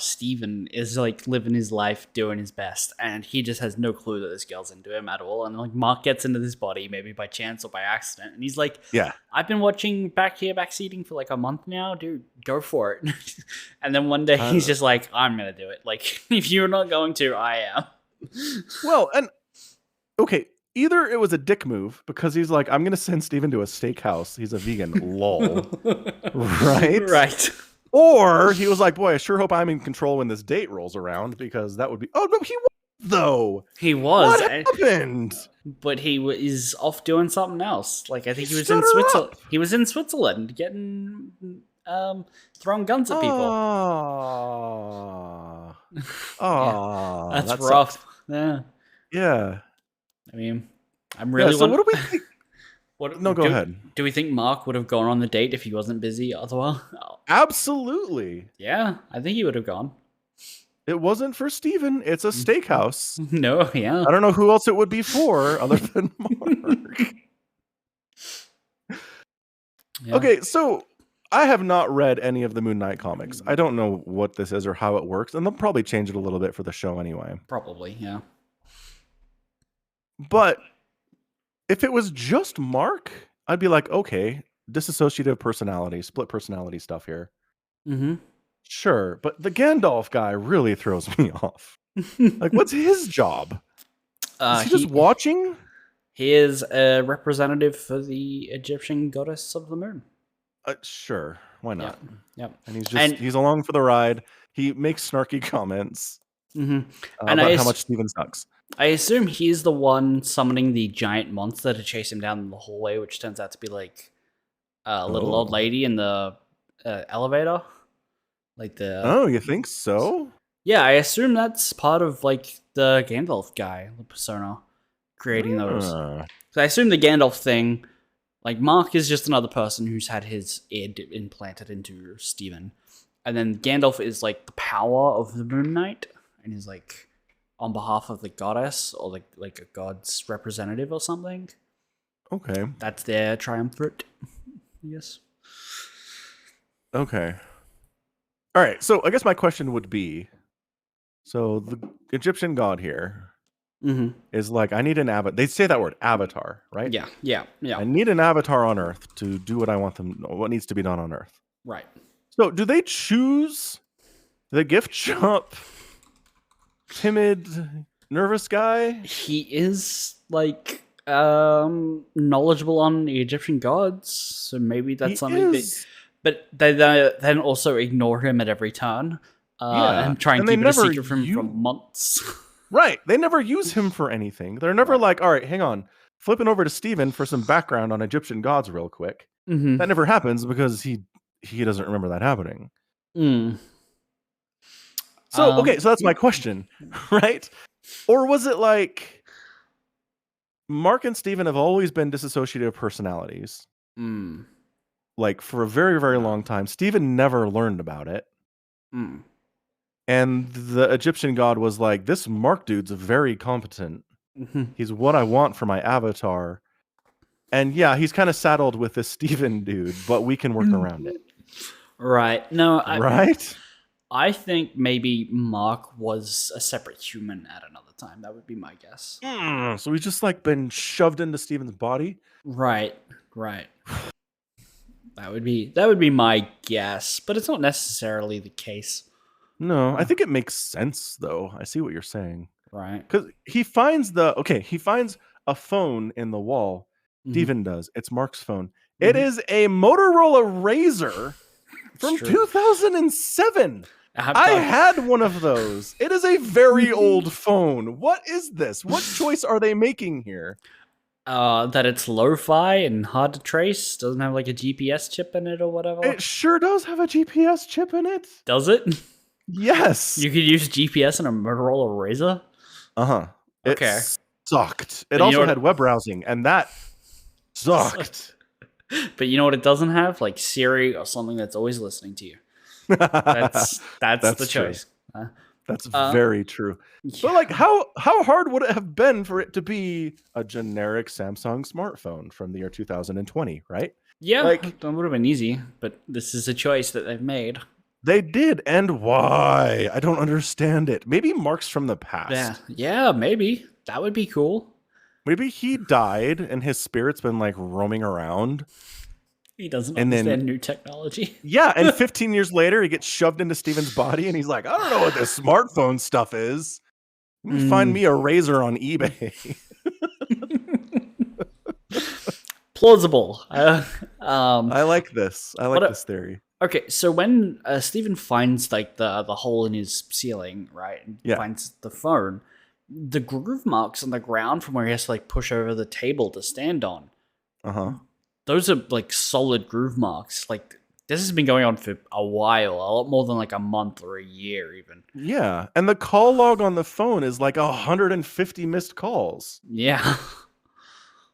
Steven is like living his life, doing his best, and he just has no clue that this girl's into him at all. And like Mark gets into this body maybe by chance or by accident, and he's like, "Yeah, I've been watching backseating for like a month now, dude. Go for it." And then one day he's just like, "I'm gonna do it. Like, if you're not going to, I am." Well, and okay. Either it was a dick move because he's like, I'm going to send Steven to a steakhouse. He's a vegan. Lol. Right? Right. Or he was like, boy, I sure hope I'm in control when this date rolls around, because that would be... Oh, no, he was, though. He was. What happened? But he is off doing something else. Like, I think he was in Switzerland. He was in Switzerland getting... throwing guns at people. Oh. That's rough. Yeah. Yeah. I mean, I'm really... so what do we think? Go ahead. Do we think Mark would have gone on the date if he wasn't busy otherwise? Oh. Absolutely. Yeah, I think he would have gone. It wasn't for Steven. It's a steakhouse. No, yeah. I don't know who else it would be for other than Mark. Yeah. Okay, so I have not read any of the Moon Knight comics. I don't know what this is or how it works, and they'll probably change it a little bit for the show anyway. Probably, yeah. But if it was just Mark, I'd be like, okay, dissociative personality, split personality stuff here. Mm-hmm. Sure, but the Gandalf guy really throws me off. Like, what's his job? Is he just watching? He is a representative for the Egyptian goddess of the moon. Sure, why not? Yep. And he's along for the ride. He makes snarky comments about how much Steven sucks. I assume he's the one summoning the giant monster to chase him down the hallway, which turns out to be like a little old lady in the elevator. Like Oh, you think so? Yeah, I assume that's part of like the Gandalf guy, the persona, creating those. So I assume the Gandalf thing, like Mark is just another person who's had his id implanted into Steven. And then Gandalf is like the power of the Moon Knight, and he's like on behalf of the goddess, or like a god's representative or something. Okay. That's their triumvirate, yes. Okay. All right, so I guess my question would be, so the Egyptian god here, Mm-hmm. is like, I need an avatar. They say that word, avatar, right? Yeah. Yeah. Yeah. I need an avatar on Earth to do what I want them, what needs to be done on Earth. Right. So do they choose the gift shop timid, nervous guy? He is like knowledgeable on the Egyptian gods, so maybe that's He something that. is. But they then also ignore him at every turn, Yeah. and try and And they keep it a never secret from him for months. Right. They never use him for anything. They're never like, all right, hang on. Flipping over to Steven for some background on Egyptian gods real quick. Mm-hmm. That never happens because he doesn't remember that happening. Mm. So, okay, so that's my question, right? Or was it like Mark and Steven have always been dissociative personalities? Mm. Like for a very, very long time. Steven never learned about it. Mm. And the Egyptian god was like, this Mark dude's very competent. Mm-hmm. He's what I want for my avatar. And yeah, he's kind of saddled with this Steven dude, but we can work around it. Right. No, Right? I think maybe Mark was a separate human at another time. That would be my guess. So he's just like been shoved into Steven's body? Right. Right. That would be my guess, but it's not necessarily the case. No, I think it makes sense though. I see what you're saying. Right. Because he finds a phone in the wall. Steven does. It's Mark's phone. It is a Motorola Razr from 2007. I had one of those. It is a very old phone. What is this? What choice are they making here? That it's lo-fi and hard to trace. Doesn't have like a GPS chip in it or whatever. It sure does have a GPS chip in it. Does it? Yes. You could use GPS in a Motorola Razr? Uh-huh. Okay. It sucked. It also had web browsing, and that sucked. But you know what it doesn't have? Like Siri or something that's always listening to you. That's the choice. That's very true. Yeah. But like, how hard would it have been for it to be a generic Samsung smartphone from the year 2020, right? Yeah, like, that would have been easy, but this is a choice that they've made. They did, and why? I don't understand it. Maybe Mark's from the past. Yeah, maybe. That would be cool. Maybe he died and his spirit's been like roaming around. He doesn't understand new technology. Yeah, and 15 years later, he gets shoved into Steven's body and he's like, I don't know what this smartphone stuff is. Let me find me a Razr on eBay. Plausible. I like this. I like this theory. Okay, so when Steven finds like the hole in his ceiling, right, and finds the phone, the groove marks on the ground from where he has to like push over the table to stand on. Those are like solid groove marks. Like this has been going on for a while, a lot more than like a month or a year even. Yeah, and the call log on the phone is like 150 missed calls. Yeah.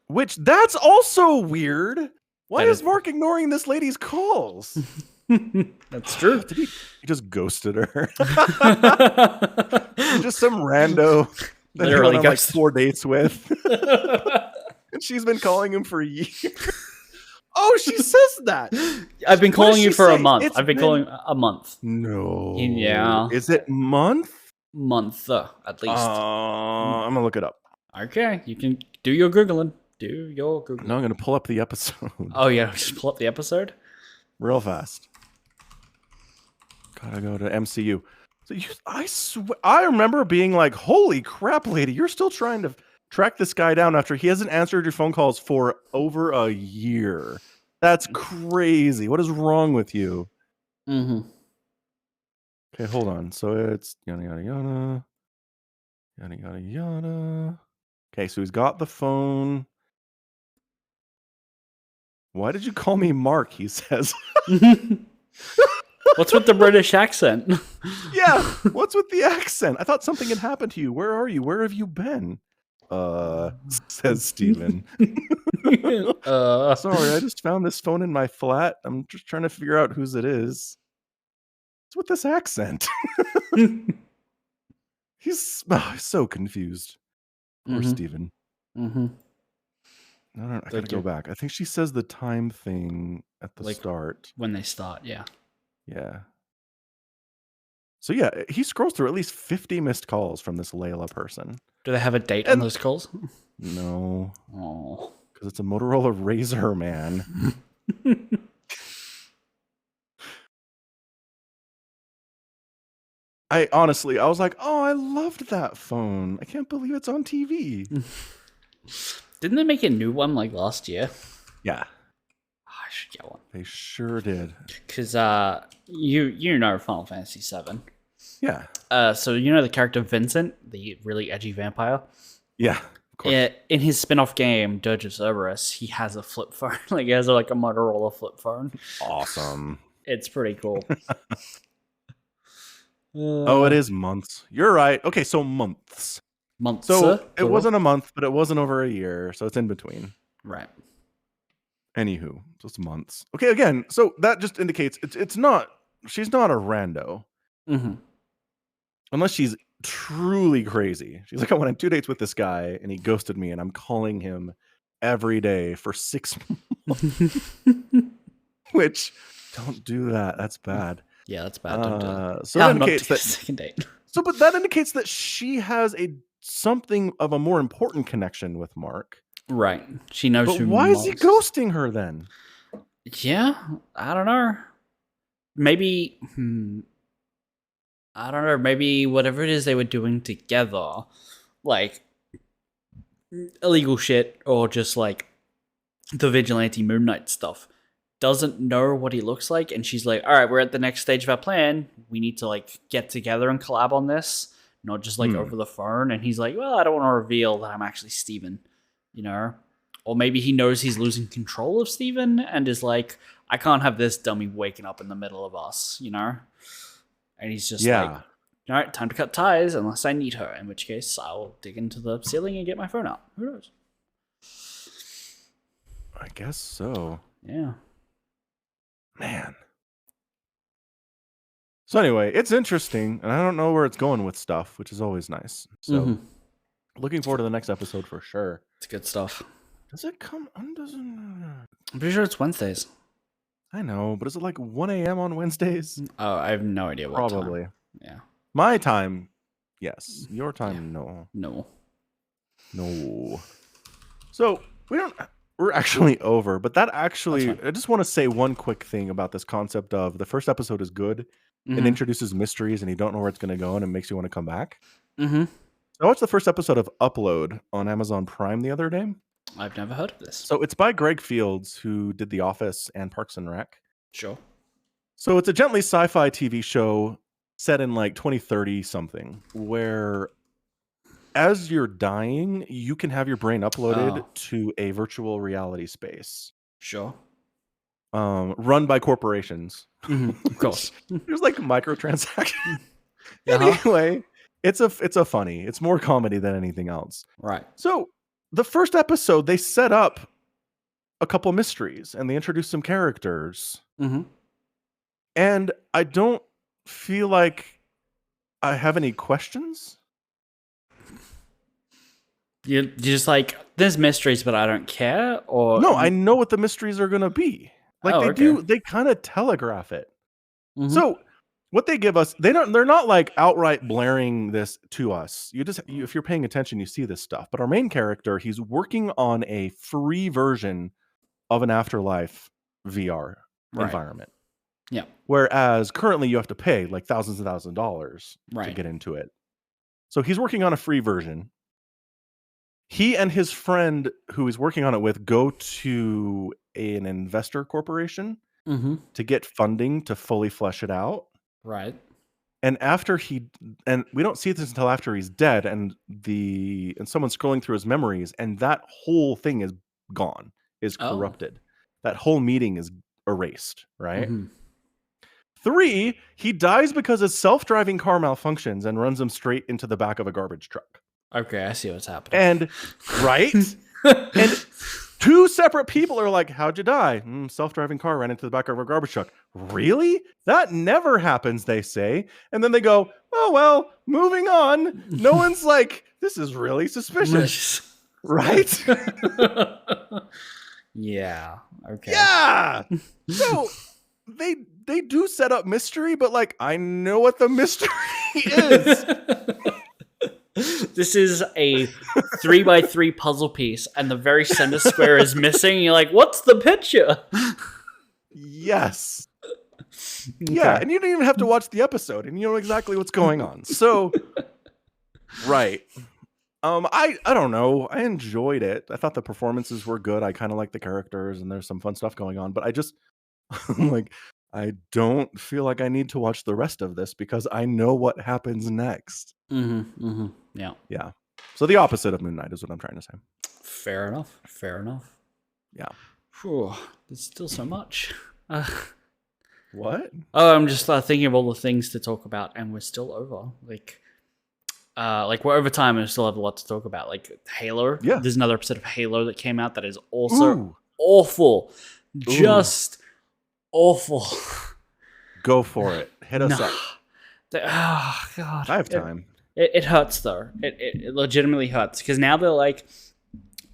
Which that's also weird. Why is Mark ignoring this lady's calls? That's true. He just ghosted her. Just some rando that he went on like 4 dates with. And she's been calling him for years. Oh, she says that. I've been calling you for a month. I've been calling a month. No. Yeah. Is it month? Month, at least. I'm going to look it up. Okay. You can do your Googling. No, I'm going to pull up the episode. Oh, yeah. Just pull up the episode? Real fast. Gotta go to MCU. So I remember being like, holy crap, lady, you're still trying to track this guy down after he hasn't answered your phone calls for over a year. That's crazy. What is wrong with you? Mm-hmm. Okay, hold on. So it's yada, yada, yada. Yada, yada, yada. Okay, so he's got the phone. Why did you call me Mark, he says. What's with the British accent? Yeah, what's with the accent? I thought something had happened to you. Where are you? Where have you been? Says Steven. Sorry, I just found this phone in my flat. I'm just trying to figure out whose it is. What's with this accent? He's so confused. Poor Steven. I gotta go back. I think she says the time thing at the start. When they start, yeah. Yeah. So yeah, he scrolls through at least 50 missed calls from this Layla person. Do they have a date on those calls? No. Oh. Because it's a Motorola Razr, man. I was like, oh, I loved that phone. I can't believe it's on TV. Didn't they make a new one like last year? Yeah. Oh, I should get one. They sure did. Because you know Final Fantasy VII. Yeah. So you know the character Vincent, the really edgy vampire? Yeah. Of course. In his spin-off game, Dirge of Cerberus, he has a flip phone. Like, he has like a Motorola flip phone. Awesome. It's pretty cool. Oh, it is months. You're right. Okay, so months. Months. So it wasn't a month, but it wasn't over a year, so it's in between. Right. Anywho, so it's months. Okay, again, so that just indicates it's not. She's not a rando, unless she's truly crazy. She's like, I went on 2 dates with this guy, and he ghosted me, and I'm calling him every day for 6 months. Which, don't do that. That's bad. Yeah, that's bad. Don't do that. So that indicates that second date. So, but that indicates that she has something of a more important connection with Mark. Right. She knows but who why Mark's... is he ghosting her then? Yeah, I don't know. Maybe, I don't know. Maybe whatever it is they were doing together, like illegal shit or just like the vigilante Moon Knight stuff, doesn't know what he looks like, and she's like, all right, we're at the next stage of our plan. We need to like get together and collab on this, not just like over the phone. And he's like, well, I don't want to reveal that I'm actually Steven, you know? Or maybe he knows he's losing control of Steven and is like, I can't have this dummy waking up in the middle of us, you know? And he's just like, all right, time to cut ties unless I need her, in which case I'll dig into the ceiling and get my phone out. Who knows? I guess so. Yeah. Man. So anyway, it's interesting, and I don't know where it's going with stuff, which is always nice. So looking forward to the next episode for sure. It's good stuff. Does it come? I'm pretty sure it's Wednesdays. I know, but is it like 1 a.m. on Wednesdays? Oh, I have no idea what Probably. time. Yeah. My time, yes. Your time, no. No. So we're actually over, but that actually, I just want to say one quick thing about this concept of the first episode is good and introduces mysteries and you don't know where it's going to go and it makes you want to come back. I watched the first episode of Upload on Amazon Prime the other day. I've never heard of this. So it's by Greg Fields, who did The Office and Parks and Rec. Sure. So it's a gently sci-fi TV show set in like 2030 something, where as you're dying, you can have your brain uploaded to a virtual reality space. Sure. Run by corporations. Of course. There's like microtransactions. Anyway, it's funny. It's more comedy than anything else. Right. So the first episode, they set up a couple mysteries and they introduced some characters. And I don't feel like I have any questions. You're just like, there's mysteries, but I don't care? Or no, I know what the mysteries are going to be. Like they kind of telegraph it. So what they give us, they're not like outright blaring this to us. If you're paying attention, you see this stuff. But our main character, he's working on a free version of an Afterlife VR environment. Yeah. Whereas currently you have to pay like thousands and thousands of dollars to get into it. So he's working on a free version. He and his friend who he's working on it with go to an investor corporation to get funding to fully flesh it out. Right. And and we don't see this until after he's dead, and someone's scrolling through his memories, and that whole thing is gone, is corrupted. That whole meeting is erased, right? 3, he dies because his self-driving car malfunctions and runs him straight into the back of a garbage truck. Okay, I see what's happening. And and 2 separate people are like, how'd you die? Self-driving car ran into the back of a garbage truck. Really? That never happens, they say. And then they go, oh, well, moving on. No one's like, this is really suspicious. Right? Yeah. Okay. Yeah. So they do set up mystery, but like, I know what the mystery is. This is a 3x3 puzzle piece, and the very center square is missing. You're like, what's the picture? Yes. Okay. Yeah, and you don't even have to watch the episode, and you know exactly what's going on. So, right. I don't know. I enjoyed it. I thought the performances were good. I kind of like the characters, and there's some fun stuff going on. But I just like I don't feel like I need to watch the rest of this because I know what happens next. Yeah. Yeah. So the opposite of Moon Knight is what I'm trying to say. Fair enough. Yeah. Whew, there's still so much. What? Oh, I'm just thinking of all the things to talk about, and we're still over. Like we're over time, and we still have a lot to talk about. Like Halo. Yeah. There's another episode of Halo that came out that is also Ooh. awful. Just awful. Go for it. Hit us up. Oh God. I have time. It hurts though. It legitimately hurts because now they're like,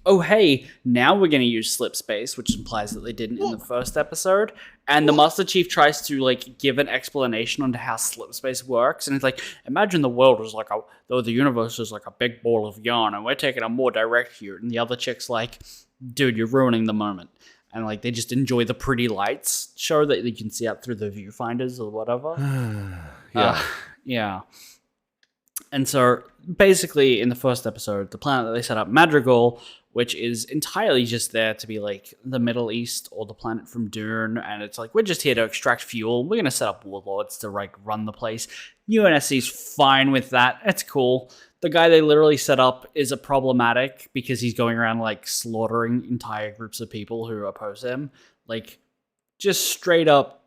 oh hey, now we're going to use slip space, which implies that they didn't in the first episode. And the Master Chief tries to like give an explanation on how slip space works, and it's like, imagine the world is like the universe is like a big ball of yarn, and we're taking a more direct view. And the other chick's like, dude, you're ruining the moment. And like they just enjoy the pretty lights show that you can see out through the viewfinders or whatever. Yeah. And so basically in the first episode, the planet that they set up, Madrigal, which is entirely just there to be like the Middle East or the planet from Dune, and it's like, we're just here to extract fuel. We're going to set up warlords to like run the place. UNSC's fine with that. It's cool. The guy they literally set up is a problematic because he's going around like slaughtering entire groups of people who oppose him. Like just straight up,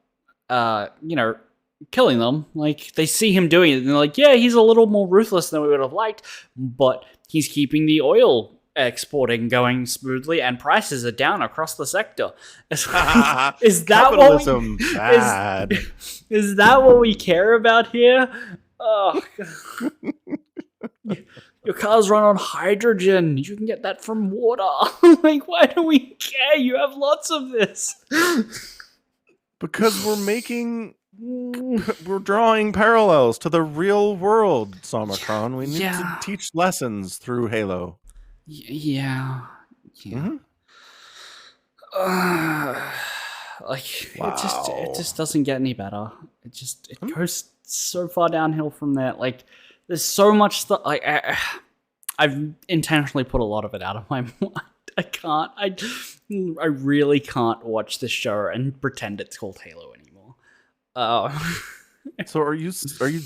killing them. Like they see him doing it and they're like, yeah, he's a little more ruthless than we would have liked, but he's keeping the oil exporting going smoothly and prices are down across the sector. Is that capitalism bad? Is that what we care about here? Oh God. Your cars run on hydrogen. You can get that from water. Like, why do we care? You have lots of this. Because we're drawing parallels to the real world, Somicron. We need to teach lessons through Halo. Yeah. Mm-hmm. It just doesn't get any better. It goes so far downhill from there. Like, there's so much stuff. Like, I've intentionally put a lot of it out of my mind. I can't. I really can't watch this show and pretend it's called Halo anymore. So are you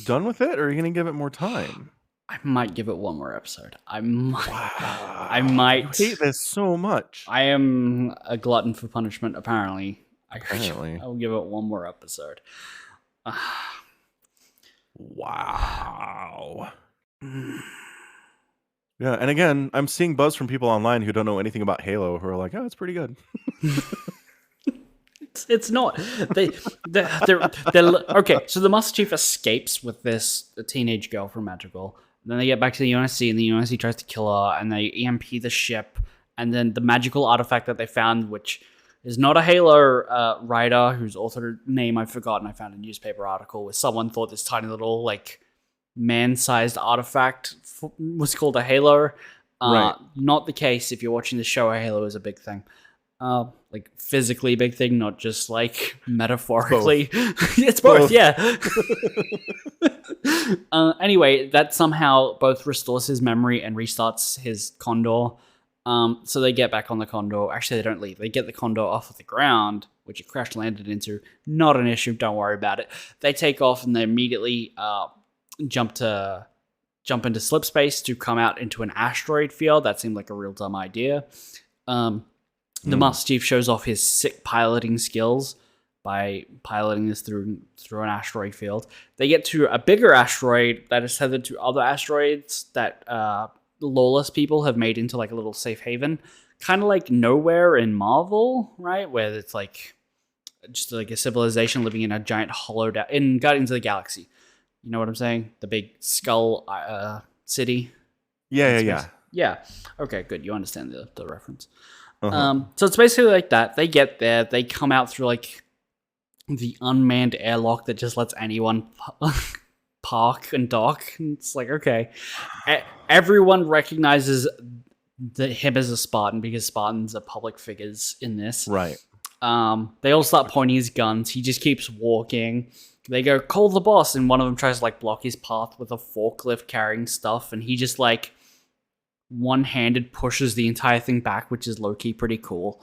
done with it, or are you going to give it more time? I might give it one more episode. I might. Wow. I might. You hate this so much. I am a glutton for punishment, apparently. Apparently. I'll give it one more episode. Wow. Yeah, and again, I'm seeing buzz from people online who don't know anything about Halo who are like, oh, it's pretty good. It's not. They're okay. So the Master Chief escapes with this teenage girl from Madrigal. Then they get back to the UNSC, and the UNSC tries to kill her, and they EMP the ship. And then the magical artifact that they found, which is not a Halo writer whose author name I've forgotten. I found a newspaper article where someone thought this tiny little like man-sized artifact was called a Halo. Right. Not the case. If you're watching the show, a Halo is a big thing. Like physically big thing, not just like metaphorically. It's both, yeah. Anyway, that somehow both restores his memory and restarts his Condor. So they get back on the Condor. Actually, they don't leave. They get the Condor off of the ground, which it crash landed into. Not an issue. Don't worry about it. They take off and they immediately jump into slip space to come out into an asteroid field. That seemed like a real dumb idea. The Master Chief shows off his sick piloting skills by piloting this through an asteroid field. They get to a bigger asteroid that is tethered to other asteroids that lawless people have made into like a little safe haven. Kind of like Nowhere in Marvel, right? Where it's like just like a civilization living in a giant hollowed out in Guardians of the Galaxy. You know what I'm saying? The big skull city. Yeah. Okay, good. You understand the reference. Uh-huh. So it's basically like that. They get there. They come out through like the unmanned airlock that just lets anyone park and dock. And it's like, okay. Everyone recognizes him as a Spartan because Spartans are public figures in this. Right. They all start pointing his guns. He just keeps walking. They go, call the boss, and one of them tries to like block his path with a forklift carrying stuff, and he just like one-handed pushes the entire thing back, which is low-key pretty cool.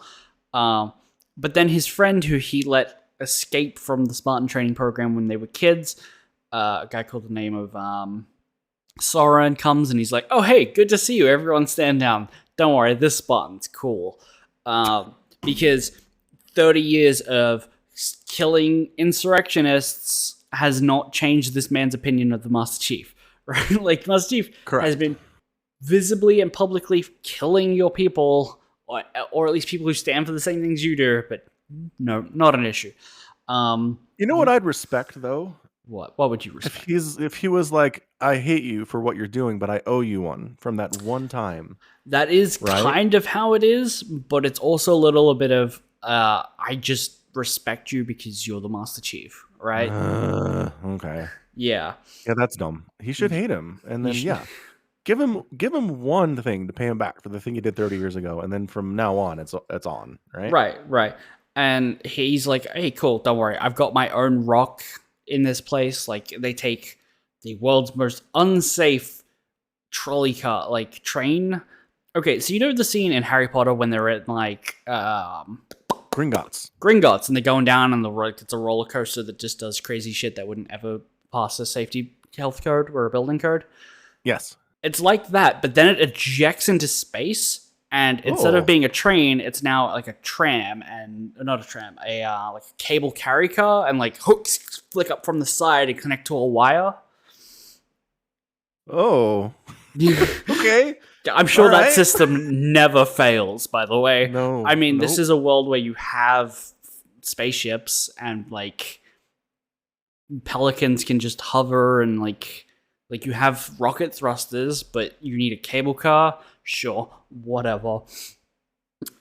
But then his friend, who he let escape from the Spartan training program when they were kids, a guy called the name of Soren, comes and he's like, oh hey, good to see you, everyone stand down, don't worry, this Spartan's cool. Because 30 years of killing insurrectionists has not changed this man's opinion of the Master Chief, right? Like, Master Chief Correct. has been visibly and publicly killing your people, or at least people who stand for the same things you do, but no, not an issue. You know what I'd respect, though? What would you respect? If he was like, I hate you for what you're doing, but I owe you one from that one time. That is kind of how it is, but it's also a little bit of, I just respect you because you're the Master Chief, right? Okay. Yeah. Yeah, that's dumb. He should hate him, and then give him one thing to pay him back for the thing he did 30 years ago, and then from now on, it's on, right? Right. And he's like, hey, cool, don't worry, I've got my own rock in this place. Like, they take the world's most unsafe trolley car, like, train. Okay, so you know the scene in Harry Potter when they're at, like, Gringotts, and they're going down on the road. It's a roller coaster that just does crazy shit that wouldn't ever pass a safety health code or a building code? Yes. It's like that, but then it ejects into space, and instead of being a train, it's now like a tram, and not a tram, like a cable carry car, and like hooks flick up from the side and connect to a wire. Oh. Okay. I'm sure that system never fails, by the way. No. I mean, this is a world where you have spaceships and like pelicans can just hover, and like you have rocket thrusters, but you need a cable car. Sure, whatever.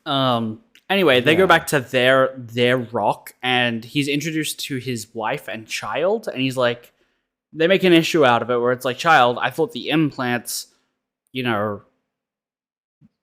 Anyway, they go back to their rock, and he's introduced to his wife and child, and he's like, they make an issue out of it where it's like, child, I thought the implants, you know,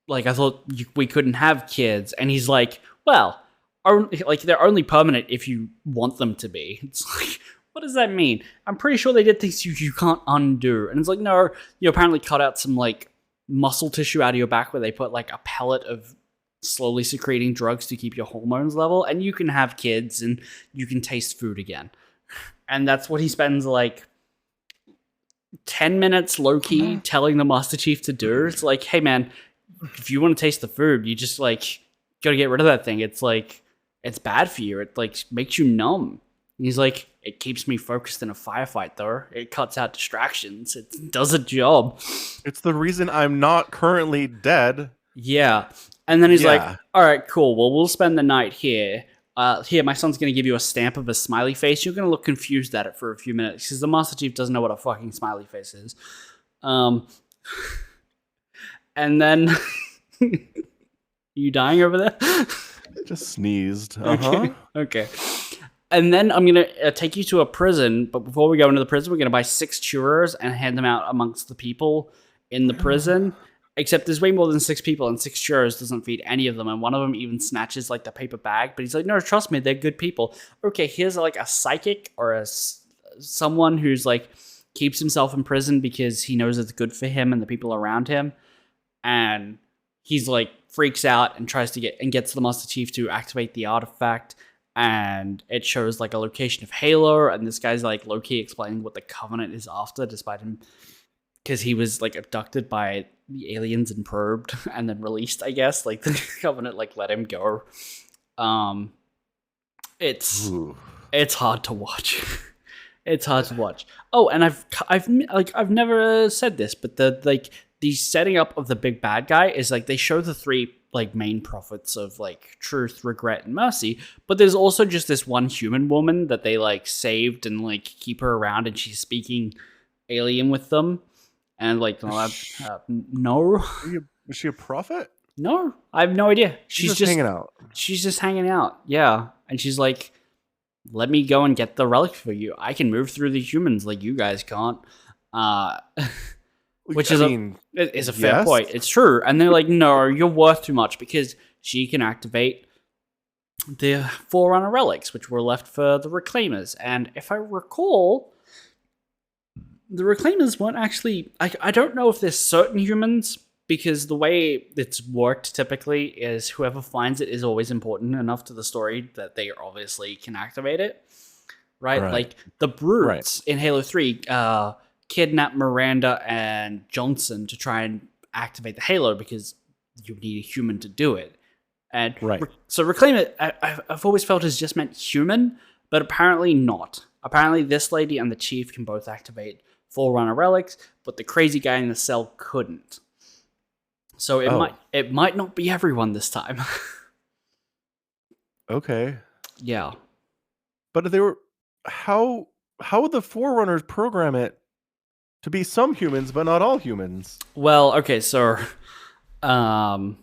like I thought we couldn't have kids, and he's like, well, like they're only permanent if you want them to be. It's like, what does that mean? I'm pretty sure they did things you can't undo. And it's like, no, you apparently cut out some like muscle tissue out of your back where they put like a pellet of slowly secreting drugs to keep your hormones level, and you can have kids and you can taste food again. And that's what he spends like 10 minutes low-key telling the Master Chief to do. It's like, hey man, if you want to taste the food, you just like gotta get rid of that thing. It's like, it's bad for you. It like makes you numb. And he's like, it keeps me focused in a firefight though. It cuts out distractions. It does a job. It's the reason I'm not currently dead. Yeah. And then he's like, all right, cool. Well, we'll spend the night here. Here, my son's going to give you a stamp of a smiley face. You're going to look confused at it for a few minutes because the Master Chief doesn't know what a fucking smiley face is. And then... you dying over there? Just sneezed. Okay. And then I'm going to take you to a prison, but before we go into the prison, we're going to buy 6 churros and hand them out amongst the people in the prison. Except there's way more than 6 people, and 6 churros doesn't feed any of them, and one of them even snatches like the paper bag, but he's like, no, trust me, they're good people. Okay, here's like a psychic or someone who's like keeps himself in prison because he knows it's good for him and the people around him, and he's like freaks out and tries to gets the Master Chief to activate the artifact, and it shows like a location of Halo, and this guy's like low-key explaining what the Covenant is after, despite him, because he was like abducted by the aliens and probed and then released, I guess. Like the Covenant like let him go. It's hard to watch. It's hard to watch. Oh, and I've never said this, but the setting up of the big bad guy is like they show the 3 like main prophets of like truth, regret, and mercy, but there's also just this one human woman that they like saved and like keep her around, and she's speaking alien with them. And like, no. Is she a prophet? No, I have no idea. She's just hanging out. She's just hanging out. Yeah. And she's like, let me go and get the relic for you. I can move through the humans like you guys can't. Uh, which is a fair yes. point. It's true. And they're like, no, you're worth too much because she can activate the Forerunner relics, which were left for the Reclaimers. And if I recall, the Reclaimers weren't actually... I don't know if there's certain humans, because the way it's worked typically is whoever finds it is always important enough to the story that they obviously can activate it. Right? Like, the Brutes in Halo 3 kidnap Miranda and Johnson to try and activate the Halo because you need a human to do it. And so Reclaim it, I've always felt has just meant human, but apparently not. Apparently this lady and the Chief can both activate Forerunner relics, but the crazy guy in the cell couldn't. So it might not be everyone this time. Okay. Yeah. But they were... How would the Forerunners program it to be some humans, but not all humans? Well, okay, so... in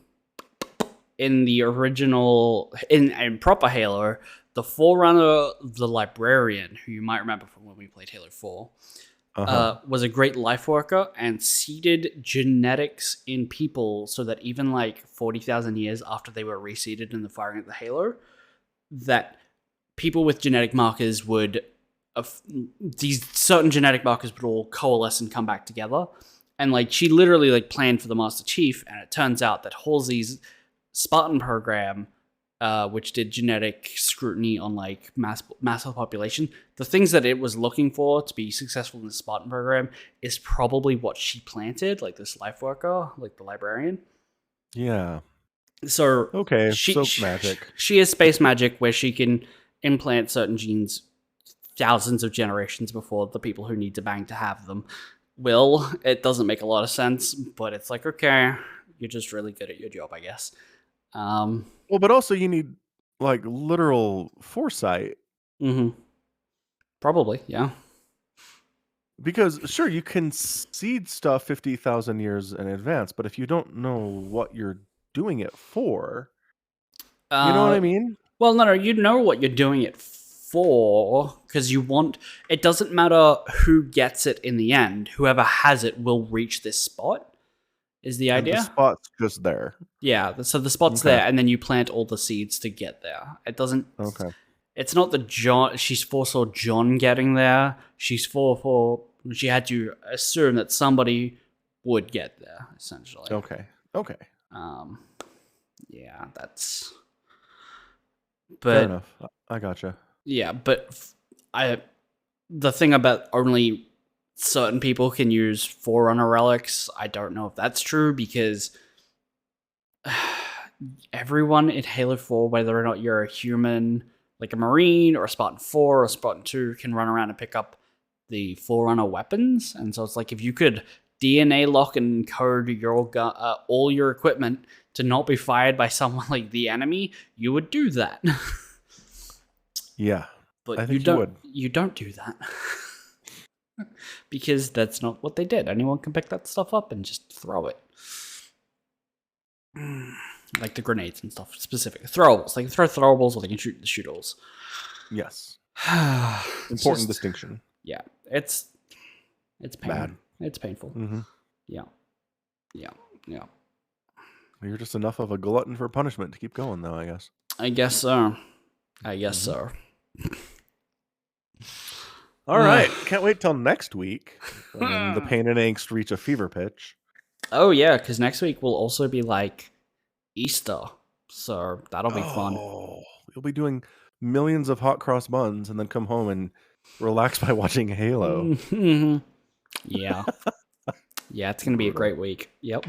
the original... In proper Halo, the Forerunner, the Librarian, who you might remember from when we played Halo 4... was a great life worker and seeded genetics in people so that even like 40,000 years after they were reseeded in the firing of the Halo, that people with genetic markers would... these certain genetic markers would all coalesce and come back together. And like she literally like planned for the Master Chief, and it turns out that Halsey's Spartan program, which did genetic scrutiny on like massive population, the things that it was looking for to be successful in the Spartan program is probably what she planted, like this life worker, like the Librarian. Yeah. So magic. She is space magic, where she can implant certain genes thousands of generations before the people who need to bang to have them will. It doesn't make a lot of sense, but it's like, okay, you're just really good at your job, I guess. Well, but also you need like literal foresight. Mm-hmm. Probably, yeah. Because sure, you can seed stuff 50,000 years in advance, but if you don't know what you're doing it for, you know what I mean? Well, no, you know what you're doing it for, because you want... It doesn't matter who gets it in the end. Whoever has it will reach this spot, is the idea. And the spot's just there. Yeah, so the spot's there, and then you plant all the seeds to get there. It doesn't... Okay. It's not the John... She's foresaw John getting there. She's for... She had to assume that somebody would get there, essentially. Okay. Yeah, that's... Fair enough. I gotcha. Yeah, but the thing about only certain people can use Forerunner relics, I don't know if that's true, because everyone in Halo 4, whether or not you're a human, like a Marine, or a Spartan 4, or a Spartan 2, can run around and pick up the Forerunner weapons. And so it's like, if you could DNA lock and code your all your equipment to not be fired by someone like the enemy, you would do that. Yeah. But I think you don't do that. Because that's not what they did. Anyone can pick that stuff up and just throw it. Like the grenades and stuff, specific. Throwables. They can throw throwables, or they can shoot the shootables. Yes. Important distinction. Yeah. It's bad. It's painful. Mm-hmm. Yeah. You're just enough of a glutton for punishment to keep going, though, I guess. I guess so. So. All right. Can't wait till next week when the pain and angst reach a fever pitch. Oh, yeah, because next week will also be like Easter. So that'll be fun. We'll be doing millions of hot cross buns and then come home and relax by watching Halo. Yeah. Yeah, it's going to be a great week. Yep.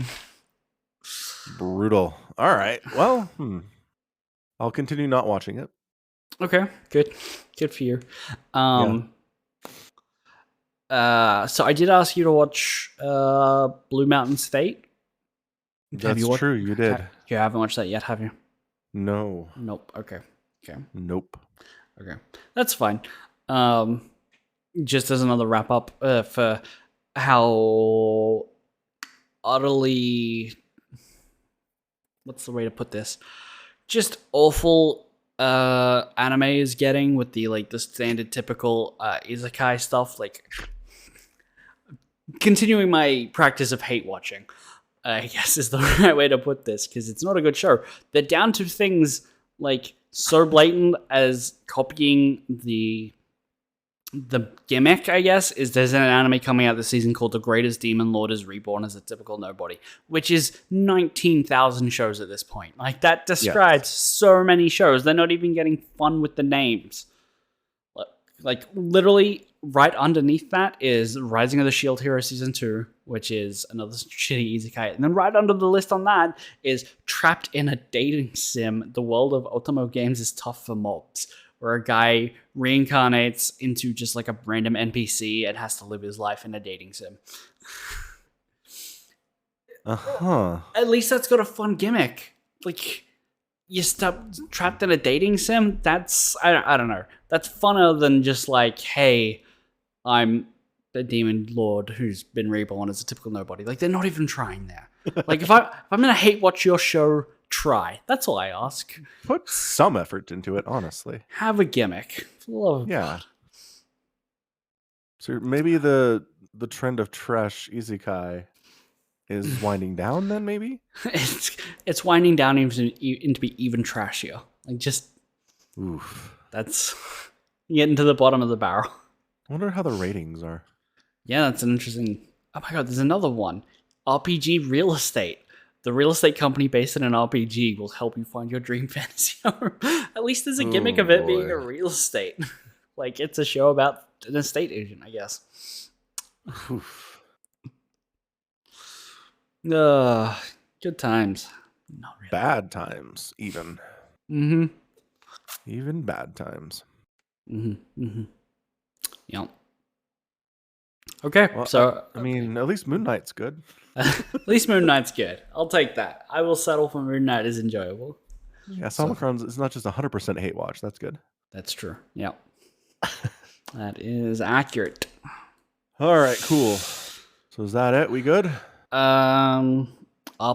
Brutal. All right. Well, I'll continue not watching it. Okay, good for you. So I did ask you to watch Blue Mountain State. That's true, you did. You haven't watched that yet, have you? No. Nope. Okay. Nope. Okay, that's fine. Just as another wrap up for how utterly... What's the way to put this? Just awful anime is getting with the like the standard typical isekai stuff, like continuing my practice of hate watching, I guess is the right way to put this, because it's not a good show. They're down to things like so blatant as copying the gimmick, I guess, is there's an anime coming out this season called The Greatest Demon Lord is Reborn as a Typical Nobody, which is 19,000 shows at this point. Like, that describes so many shows. They're not even getting fun with the names. Like, literally, right underneath that is Rising of the Shield Hero Season 2, which is another shitty isekai. And then right under the list on that is Trapped in a Dating Sim, The World of Otomo Games is Tough for Mobs, where a guy reincarnates into just like a random NPC and has to live his life in a dating sim. At least that's got a fun gimmick. Like, you stop trapped in a dating sim. That's I don't know. That's funner than just like, hey, I'm the demon lord who's been reborn as a typical nobody. Like, they're not even trying there. Like, if I'm gonna hate watch your show, try. That's all I ask. Put some effort into it, honestly. Have a gimmick. Yeah. So maybe the trend of trash isekai is winding down then, maybe? It's winding down into be even trashier. Like, just... Oof. That's... getting to the bottom of the barrel. I wonder how the ratings are. Yeah, that's an interesting... Oh my god, there's another one. RPG Real Estate. The real estate company based in an RPG will help you find your dream fantasy home. At least there's a gimmick of it being a real estate. Like, it's a show about an estate agent, I guess. Oof. Good times. Not really. Bad times, even. Mm-hmm. Even bad times. Mm-hmm. Mm-hmm. Yep. Okay, well, so... I mean, at least Moon Knight's good. At least Moon Knight's good. I'll take that. I will settle for Moon Knight is enjoyable. Yeah, Somicron's it's not just 100% hate watch. That's good. That's true. Yep. That is accurate. All right, cool. So is that it? We good? Our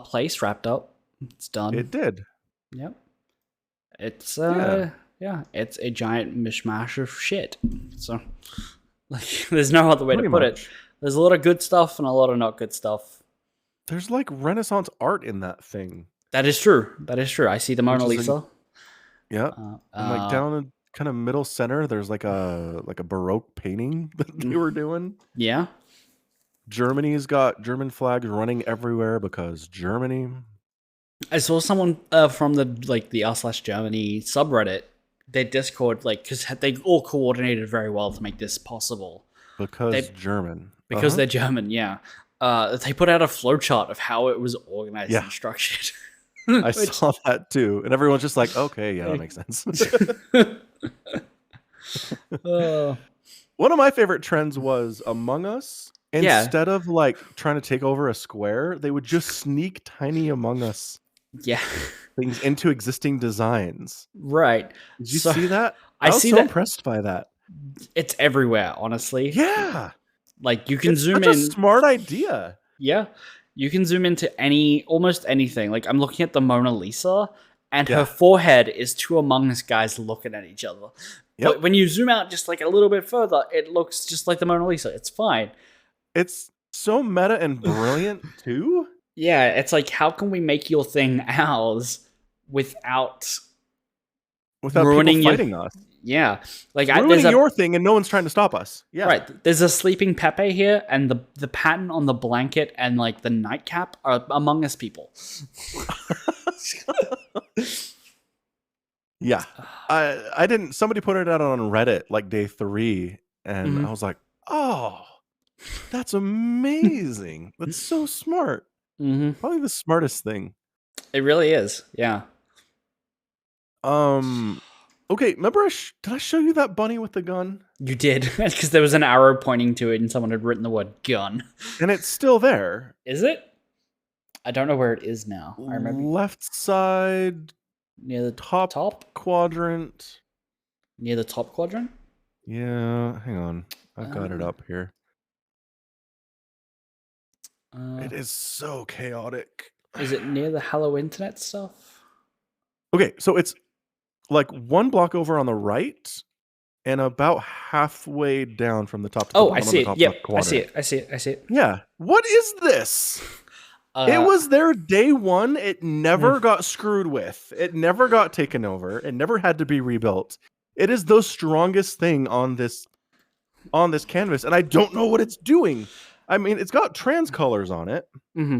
place wrapped up. It's done. It did. Yep. It's yeah, it's a giant mishmash of shit. So, like, there's no other way to put it. There's a lot of good stuff and a lot of not good stuff. There's like Renaissance art in that thing. That is true. That is true. I see the Mona Lisa. Yeah. And like down in kind of middle center, there's like a Baroque painting that they were doing. Yeah. Germany's got German flags running everywhere because Germany. I saw someone from the r/Germany subreddit, their Discord, like, because they all coordinated very well to make this possible. Because German. Because they're German, yeah. They put out a flowchart of how it was organized and structured. I saw that too. And everyone's just like, okay, yeah, that makes sense. One of my favorite trends was Among Us. Instead of like trying to take over a square, they would just sneak tiny Among Us things into existing designs. Right. Did you see that? I was so impressed by that. It's everywhere, honestly. Yeah. Like, you can zoom in. Such a smart idea. Yeah. You can zoom into almost anything. Like, I'm looking at the Mona Lisa, and her forehead is two Among Us guys looking at each other. Yep. But when you zoom out just like a little bit further, it looks just like the Mona Lisa. It's fine. It's so meta and brilliant too. Yeah, it's like, how can we make your thing ours without ruining people fighting us? Yeah, like, ruining your thing, and no one's trying to stop us. Yeah, right. There's a sleeping Pepe here, and the pattern on the blanket and like the nightcap are Among Us people. Yeah, I didn't. Somebody put it out on Reddit like day 3, and I was like, oh, that's amazing. That's so smart. Probably the smartest thing. It really is. Yeah. Okay, remember did I show you that bunny with the gun? You did, because there was an arrow pointing to it and someone had written the word gun. And it's still there. Is it? I don't know where it is now. I remember. Left side. Near the top quadrant. Near the top quadrant? Yeah, hang on. I've got it up here. It is so chaotic. Is it near the Hello Internet stuff? Okay, so it's like 1 block over on the right, and about halfway down from the top to the Oh, I bottom on see the it. top left Yep, I see quadrant. it. I see it. I see it. Yeah. What is this? It Uh, was there day one. It never mm, got screwed with. It never got taken over. It never had to be rebuilt. It is the strongest thing on this canvas, and I don't know what it's doing. I mean, it's got trans colors on it.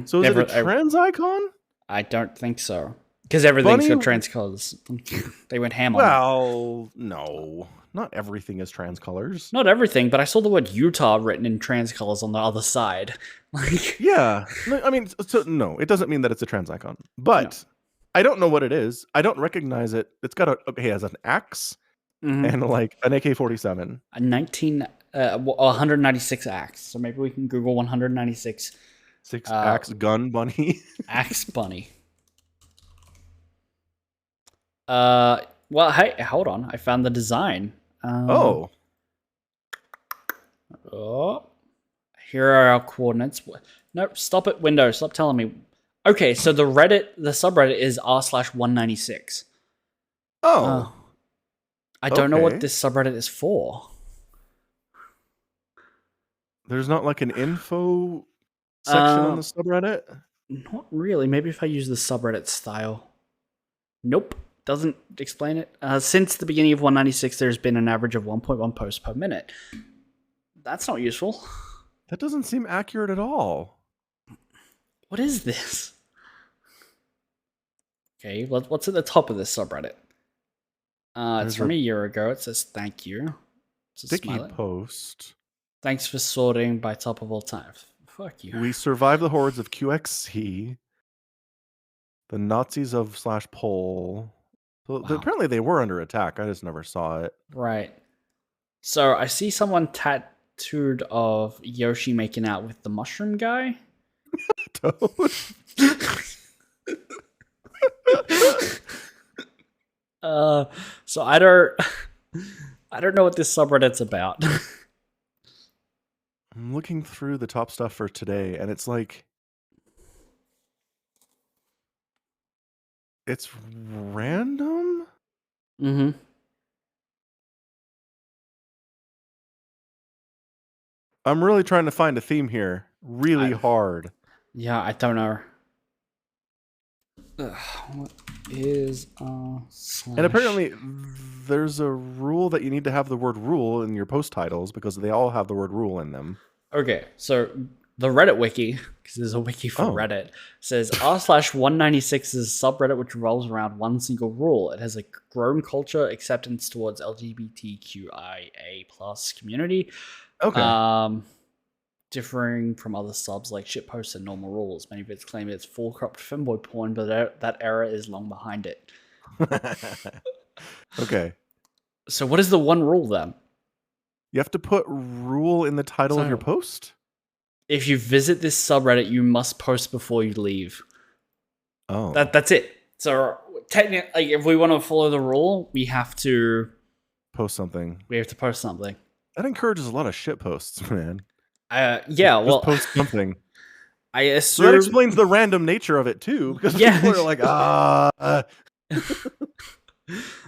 So is it a trans icon? I don't think so. Because everything's Bunny? got trans colors. They went ham on it. Well, no. Not everything is trans colors. Not everything, but I saw the word Utah written in trans colors on the other side. Like, Yeah. I mean, so, no, it doesn't mean that it's a trans icon. But I don't know what it is. I don't recognize it. It's got it has an axe and like an AK-47. a 196 axe. So maybe we can Google 196 axe gun bunny. axe bunny. Well, hey, hold on. I found the design. Oh. Here are our coordinates. Nope, stop it, Windows. Stop telling me. Okay, so the subreddit is r/196. Oh. I don't know what this subreddit is for. There's not like an info section on the subreddit? Not really. Maybe if I use the subreddit style. Nope. Doesn't explain it. Since the beginning of 196, there's been an average of 1.1 posts per minute. That's not useful. That doesn't seem accurate at all. What is this? Okay, what's at the top of this subreddit? It's from a year ago. It says thank you. Sticky post. Thanks for sorting by top of all time. Fuck you. We survived the hordes of QXC. The Nazis of /Pol. Well, wow. Apparently they were under attack. I just never saw it. Right. So I see someone tattooed of Yoshi making out with the mushroom guy. Toad. So I don't know what this subreddit's about. I'm looking through the top stuff for today, and it's like it's random. Mm-hmm. I'm really trying to find a theme here. Really hard. Yeah, I don't know. What is And apparently there's a rule that you need to have the word rule in your post titles because they all have the word rule in them. Okay, so the Reddit wiki, because there's a wiki for Reddit, says r/196 is a subreddit which revolves around one single rule. It has a growing culture acceptance towards LGBTQIA+ community. Okay. Differing from other subs like shitposts and normal rules. Many bits claim it's full cropped femboy porn, but that era is long behind it. Okay. So what is the one rule then? You have to put rule in the title of your post? If you visit this subreddit, you must post before you leave. Oh. That's it. So technically, like, if we want to follow the rule, we have to post something. We have to post something. That encourages a lot of shit posts, man. Yeah, just post something. I assume that explains the random nature of it too, because people are like,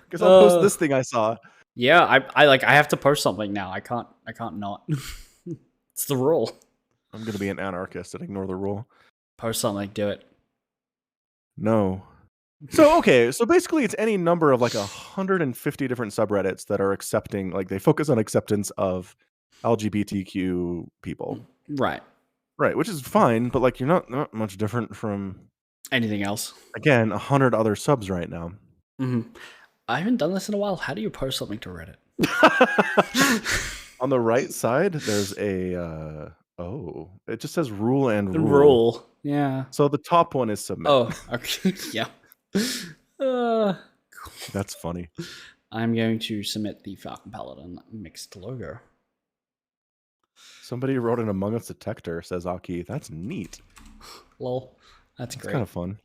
because I'll post this thing I saw. Yeah, I have to post something now. I can't not. It's the rule. I'm gonna be an anarchist and ignore the rule. Post something, do it. No. So basically it's any number of like 150 different subreddits that are accepting, like they focus on acceptance of LGBTQ people. Right, which is fine, but like you're not much different from anything else. Again, 100 other subs right now. I haven't done this in a while. How do you post something to Reddit? On the right side, there's a it just says rule and rule. Rule, yeah. So the top one is submit. Oh, okay, yeah. That's funny. I'm going to submit the Falcon Paladin mixed logo. Somebody wrote an Among Us detector, says Aki. That's neat. Lol. That's great. Kind of fun.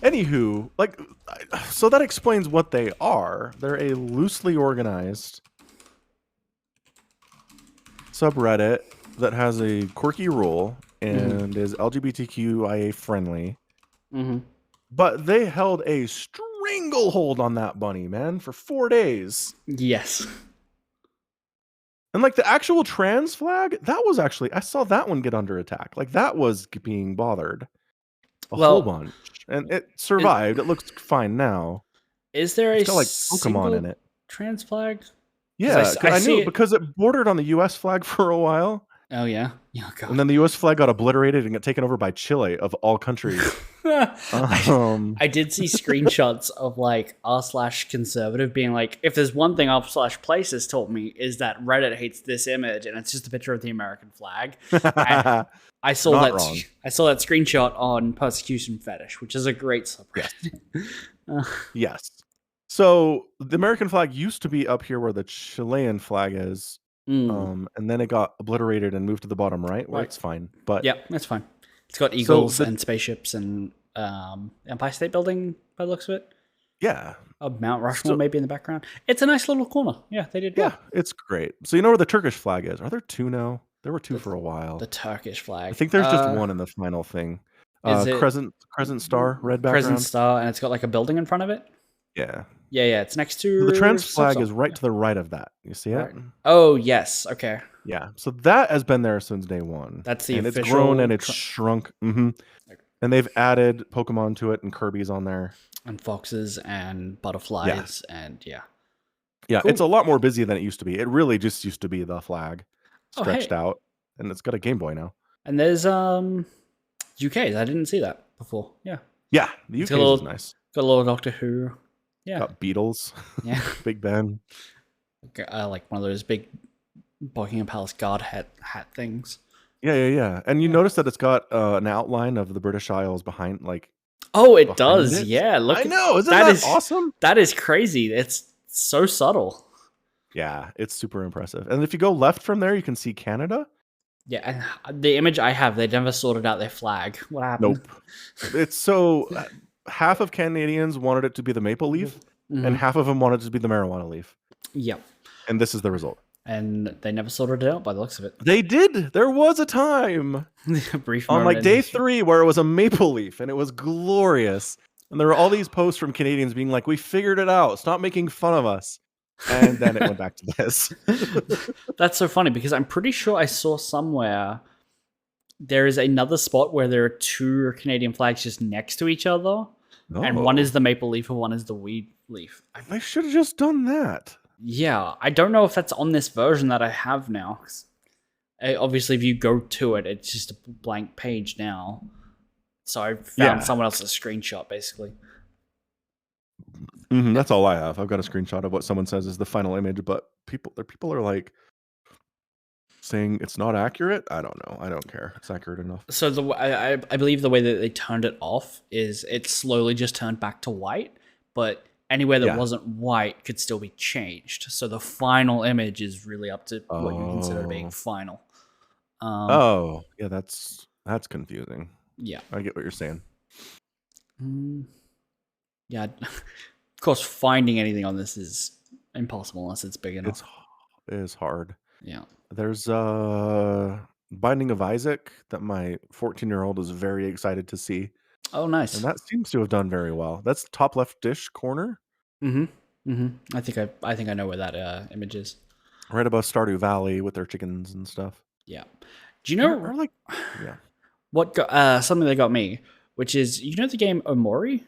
Anywho, like, so that explains what they are. They're a loosely organized subreddit that has a quirky rule and is LGBTQIA friendly. Mm-hmm. But they held a stranglehold on that bunny, man, for 4 days. Yes. And like the actual trans flag, that was actually, I saw that one get under attack. Like that was being bothered a whole Well, bunch. And it is, survived. It looks fine now. is there It's a got like Pokemon in single it. trans flag? Yeah, I I knew see it it. because it bordered on the US flag for a while. Oh yeah. Oh And god. then the US flag got obliterated and got taken over by Chile of all countries. I did see screenshots of like r/conservative being like, if there's one thing r/place has taught me is that Reddit hates this image, and it's just a picture of the American flag. And I saw Not that wrong. I saw that screenshot on Persecution Fetish, which is a great subreddit. Yes. So the American flag used to be up here where the Chilean flag is. And then it got obliterated and moved to the bottom right, where Right. it's fine. But Yeah, that's fine. It's got so eagles and spaceships and Empire State Building by the looks of it. yeah, Mount Rushmore maybe in the background. It's a nice little corner. Yeah, they did well. yeah, it's great. So you know where the Turkish flag is? Are there two now? There were two for a while. The Turkish flag. I think there's just one in the final thing. Is it Crescent star, red background. Crescent star, and it's got like a building in front of it? Yeah. Yeah, it's next to The trans flag Subsol. is right to the right of that. You see it? Oh, yes. Okay. Yeah. So that has been there since day one. That's the and official... it's grown and it's shrunk. Mm-hmm. And they've added Pokemon to it and Kirby's on there. And foxes and butterflies and yeah. Yeah, Cool. it's a lot more busy than it used to be. It really just used to be the flag stretched out. And it's got a Game Boy now. And there's UK's. I didn't see that before. Yeah. Yeah, the UK is nice. Got a little Doctor Who. Yeah. Got Beatles. Yeah. Big Ben. Like one of those big Buckingham Palace guard hat things. Yeah. And you notice that it's got an outline of the British Isles behind, like. Oh, it does. Yeah. Look. I know. Isn't that awesome? That is crazy. It's so subtle. Yeah, it's super impressive. And if you go left from there, you can see Canada. Yeah, and the image I have, they never sorted out their flag. What happened? Nope. It's so half of Canadians wanted it to be the maple leaf, and half of them wanted it to be the marijuana leaf. Yep. And this is the result. And they never sorted it out by the looks of it. They did. There was a time brief on like day 3 where it was a maple leaf, and it was glorious. And there were all these posts from Canadians being like, "We figured it out. Stop making fun of us." And then it went back to this. That's so funny because I'm pretty sure I saw somewhere there is another spot where there are two Canadian flags just next to each other. And one is the maple leaf and one is the weed leaf. They should have just done that. Yeah, I don't know if that's on this version that I have now. Obviously, if you go to it, it's just a blank page now. So I found someone else's screenshot, basically. That's all I have. I've got a screenshot of what someone says is the final image, but people are like saying it's not accurate. I don't know. I don't care. It's accurate enough. So I believe the way that they turned it off is it slowly just turned back to white, but anywhere that wasn't white could still be changed. So the final image is really up to what you consider being final. Yeah, that's confusing. Yeah, I get what you're saying. Yeah, of course, finding anything on this is impossible unless it's big enough. It is hard. Yeah. There's Binding of Isaac that my 14-year-old is very excited to see. Oh, nice. And that seems to have done very well. That's top left dish corner. I think I know where that image is. Right above Stardew Valley with their chickens and stuff. Yeah. Do you know what got something that got me, which is the game Omori?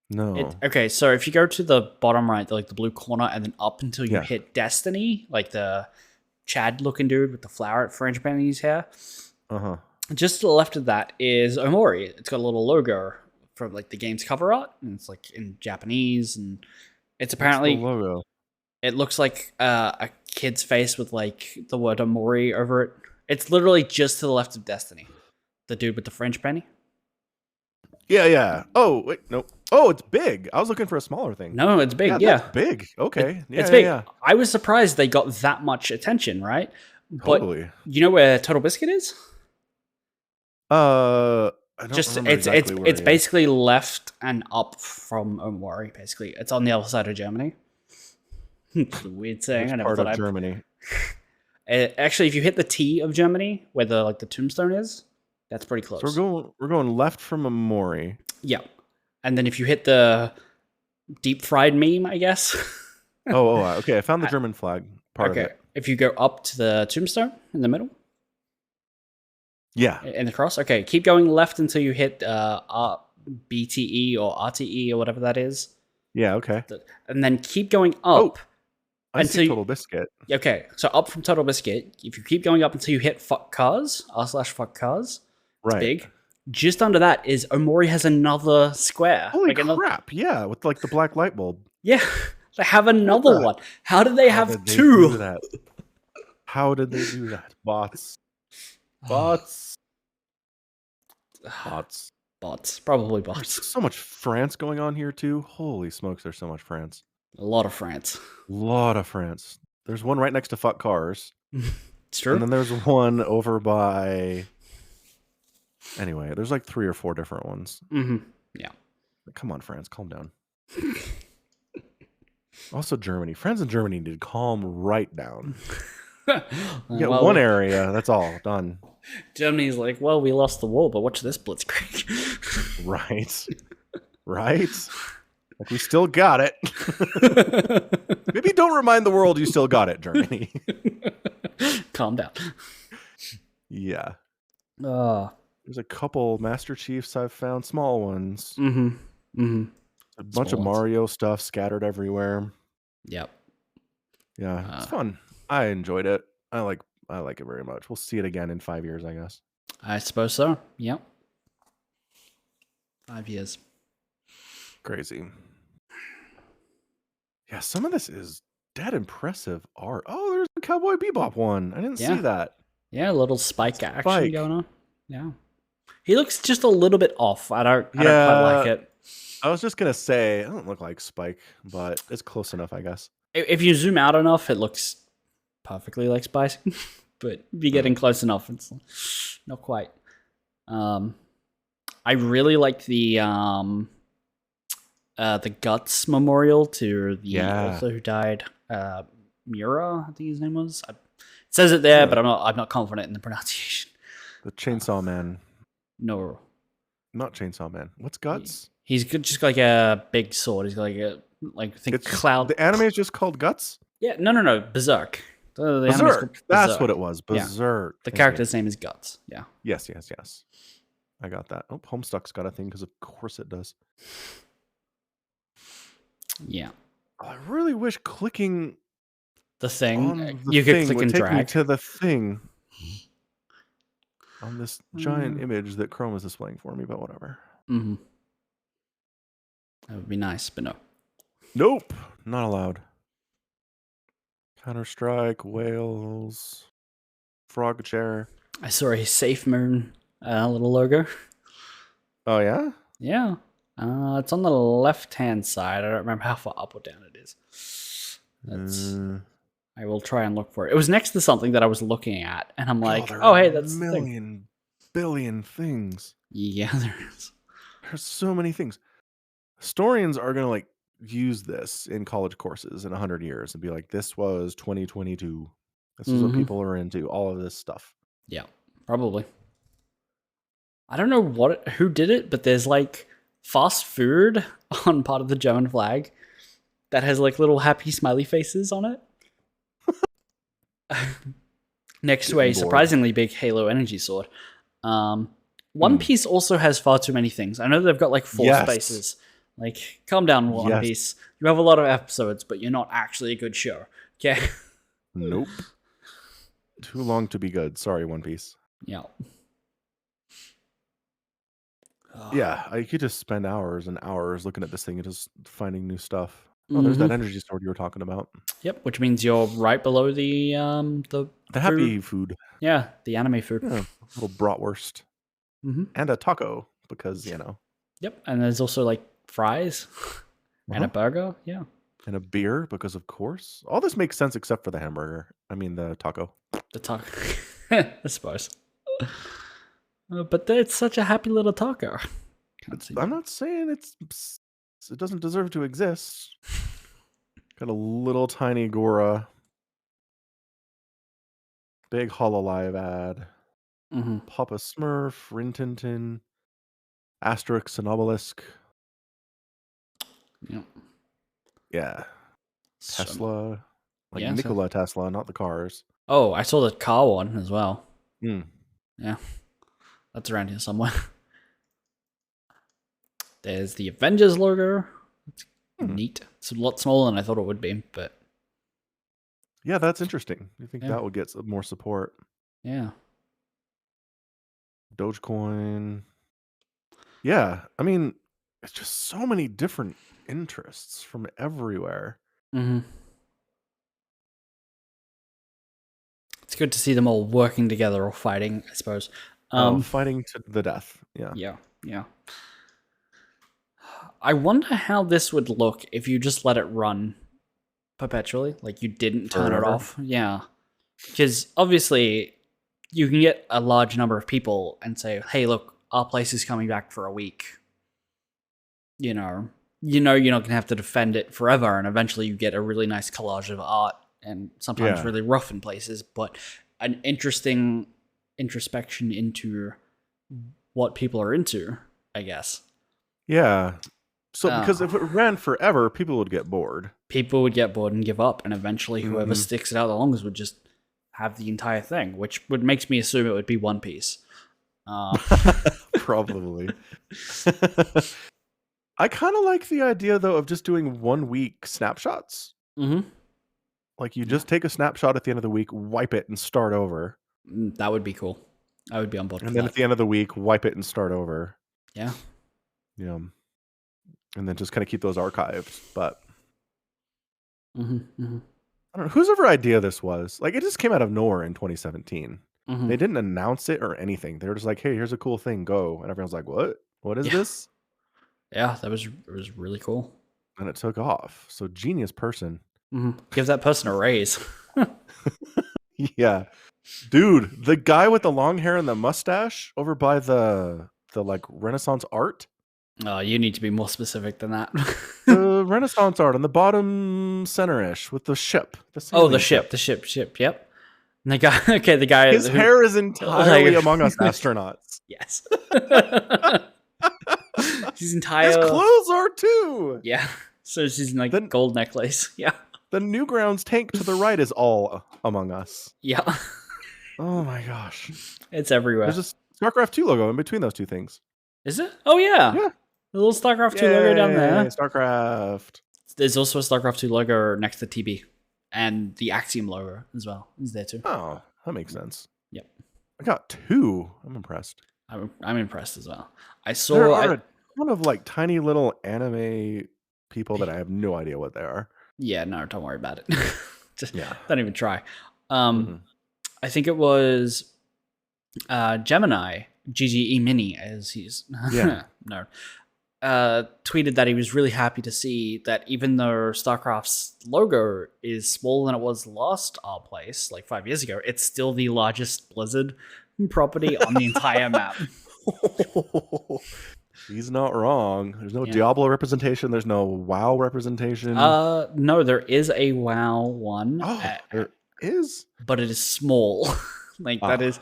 No. Okay, so if you go to the bottom right, like the blue corner, and then up until you hit Destiny, like the Chad looking dude with the flower frangipane in his hair. Just to the left of that is Omori. It's got a little logo from like the game's cover art, and it's like in Japanese, and it's apparently the logo. It looks like a kid's face with like the word Omori over it. It's literally just to the left of Destiny. The dude with the frangipane. Yeah. Oh, wait, no. Oh, it's big. I was looking for a smaller thing. No, it's big. Yeah, that's big. Okay. It's big. Yeah. I was surprised they got that much attention, right? Totally. But you know where Total Biscuit is? I don't remember exactly where it's basically left and up from Omori. Basically, it's on the other side of Germany. It's a weird saying. I never thought Germany. Actually, if you hit the T of Germany, where the tombstone is, That's pretty So close. we're going left from Amori. Yeah. And then if you hit the deep fried meme, I guess. Okay. I found the German flag part of Okay. it. If you go up to the tombstone in the middle, Yeah. in the cross, okay, keep going left until you hit BTE or RTE or whatever that is. Yeah. Okay. And then keep going up. I see Total Biscuit. Okay, so up from Total Biscuit, if you keep going up until you hit fuck cars, r/fuck cars, it's Right. big. Just under that is Omori has another square. Holy crap! Yeah, with like the black light bulb. Yeah, they have another one. How did they have two? Do that? How did they do that? Bots. Bots. Probably bots. There's so much France going on here too. Holy smokes, there's so much France. A lot of France. There's one right next to fuck cars. It's true. And then there's one over by. Anyway, there's like 3 or 4 different ones. Mm-hmm. Yeah. Come on, France, calm down. Also, Germany. France and Germany need to calm right down. One area. That's all done. Germany's like, well, we lost the war, but watch this blitzkrieg. Right. Like we still got it. Maybe don't remind the world you still got it, Germany. Calm down. Yeah. There's a couple Master Chiefs I've found, small ones. A bunch of Mario stuff scattered everywhere. Yep. Yeah, it's fun. I enjoyed it. I like it very much. We'll see it again in 5 years, I guess. I suppose so. Yep. 5 years. Crazy. Yeah, some of this is dead impressive art. Oh, there's a Cowboy Bebop one. I didn't see that. Yeah, a little Spike action going on. Yeah. He looks just a little bit off. I don't quite like it. I was just gonna say, it doesn't look like Spike, but it's close enough, I guess. If you zoom out enough, it looks perfectly like Spike. But if you're getting close enough, it's not quite. I really like the Guts memorial to the author who died. Mura, I think his name was. It says it there, but I'm not confident in the pronunciation. The Chainsaw Man. No. Not Chainsaw Man. What's Guts? He's just like a big sword. He's like cloud. The anime is just called Guts? Yeah, no. Berserk. Berserk. That's what it was. Berserk. Yeah. The character's name is Guts. Yeah. Yes. I got that. Oh, Homestuck's got a thing because of course it does. Yeah. I really wish clicking the thing you could click and drag me to the thing on this giant image that Chrome is displaying for me, but whatever. Mm-hmm. That would be nice, but no. Nope. Not allowed. Counter-Strike, Whales, Frog Chair. I saw a Safe Moon little logo. Oh, yeah? Yeah. It's on the left-hand side. I don't remember how far up or down it is. I will try and look for it. It was next to something that I was looking at, and I'm like, hey, that's billion things. Yeah, there is. There's so many things. Historians are going to like use this in college courses in 100 years and be like, this was 2022. This is what people are into, all of this stuff. Yeah, probably. I don't know who did it, but there's like fast food on part of the German flag that has like little happy smiley faces on it. Next to a surprisingly big Halo energy sword. One Piece also has far too many things. I know they've got like 4 spaces. Like, calm down, One Piece. You have a lot of episodes, but you're not actually a good show. Okay? Nope. Too long to be good. Sorry, One Piece. Yeah. Yeah, I could just spend hours and hours looking at this thing and just finding new stuff. Oh, there's that energy sword you were talking about. Yep, which means you're right below the happy food. Yeah, the anime food. Yeah, a little bratwurst. And a taco, because, you know. Yep, and there's also, like, fries and a burger. Yeah. And a beer, because, of course. All this makes sense except for the hamburger. I mean, the taco. The taco. I suppose. But it's such a happy little taco. I'm not saying it doesn't deserve to exist. Got a little tiny Gora. Big Hololive ad. Mm-hmm. Papa Smurf, Rin Tin Tin, Asterix and Obelisk. Yeah. Yeah. So, Tesla. Like yeah. Nikola Tesla, not the cars. Oh, I saw the car one as well. Mm. Yeah, that's around here somewhere. There's the Avengers logo. It's Hmm. neat. It's a lot smaller than I thought it would be, but Yeah, that's interesting. You think yeah, that would get some more support? yeah. Dogecoin. Yeah, I mean, it's just so many different interests from everywhere. Mm-hmm. It's good to see them all working together or fighting, I suppose. Oh, fighting to the death. Yeah. Yeah, yeah. I wonder how this would look if you just let it run perpetually, like you didn't turn it Forever. off. Yeah, because obviously you can get a large number of people and say, "Hey, look, our place is coming back for a week." You're not gonna have to defend it forever, and eventually you get a really nice collage of art, and sometimes Yeah. really rough in places, but an interesting introspection into what people are into, I guess. Yeah. So because Uh, if it ran forever, people would get bored. People would get bored and give up, and eventually whoever Hmm. sticks it out the longest would just have the entire thing, which would makes me assume it would be One Piece. Uh, Probably. I kind of like the idea though of just doing 1 week snapshots. mm-hmm. Like you Yeah, just take a snapshot at the end of the week, wipe it and start over. that would be cool. I would be on board And for then at that. the end of the week, wipe it and start over. Yeah. You know, and then just kind of keep those archived. But Mm-hmm. Mm-hmm. I don't know whose ever idea this was. Like it just came out of nowhere in 2017. Mm-hmm. They didn't announce it or anything. They were just like, "Hey, here's a cool thing. Go." And everyone's like, "What? What is Yeah. this?" Yeah, it was really cool. And it took off. So genius person. Mm-hmm. Give that person a raise. Yeah. Dude, the guy with the long hair and the mustache over by the like Renaissance art. Oh, you need to be more specific than that. The Renaissance art on the bottom center-ish with the ship. Oh, sailing the ship. Yep. And the guy. Okay, the guy. His hair is entirely Among Us astronauts. Yes. His His clothes are too. Yeah. So she's in like The, gold necklace. Yeah. the Newgrounds tank to the right is all Among Us. Yeah. Oh my gosh. It's everywhere. There's a StarCraft 2 logo in between those two things. Is it? Oh yeah. Yeah. The little StarCraft 2 logo down there. StarCraft. There's also a StarCraft 2 logo next to TB. And the Axiom logo as well is there too. Oh, that makes sense. Yep. I got 2. I'm impressed. I'm impressed as well. There are a ton of like tiny little anime people that I have no idea what they are. Yeah, no, don't worry about it. Just Yeah. don't even try. Mhm. I think it was Gemini, GGE Mini, as he's Yeah. no, tweeted that he was really happy to see that even though StarCraft's logo is smaller than it was last our place, like 5 years ago, it's still the largest Blizzard property on the entire map. He's not wrong. There's no Diablo representation. There's no WoW representation. No, there is a WoW one. Oh, there is, but it is small. That is,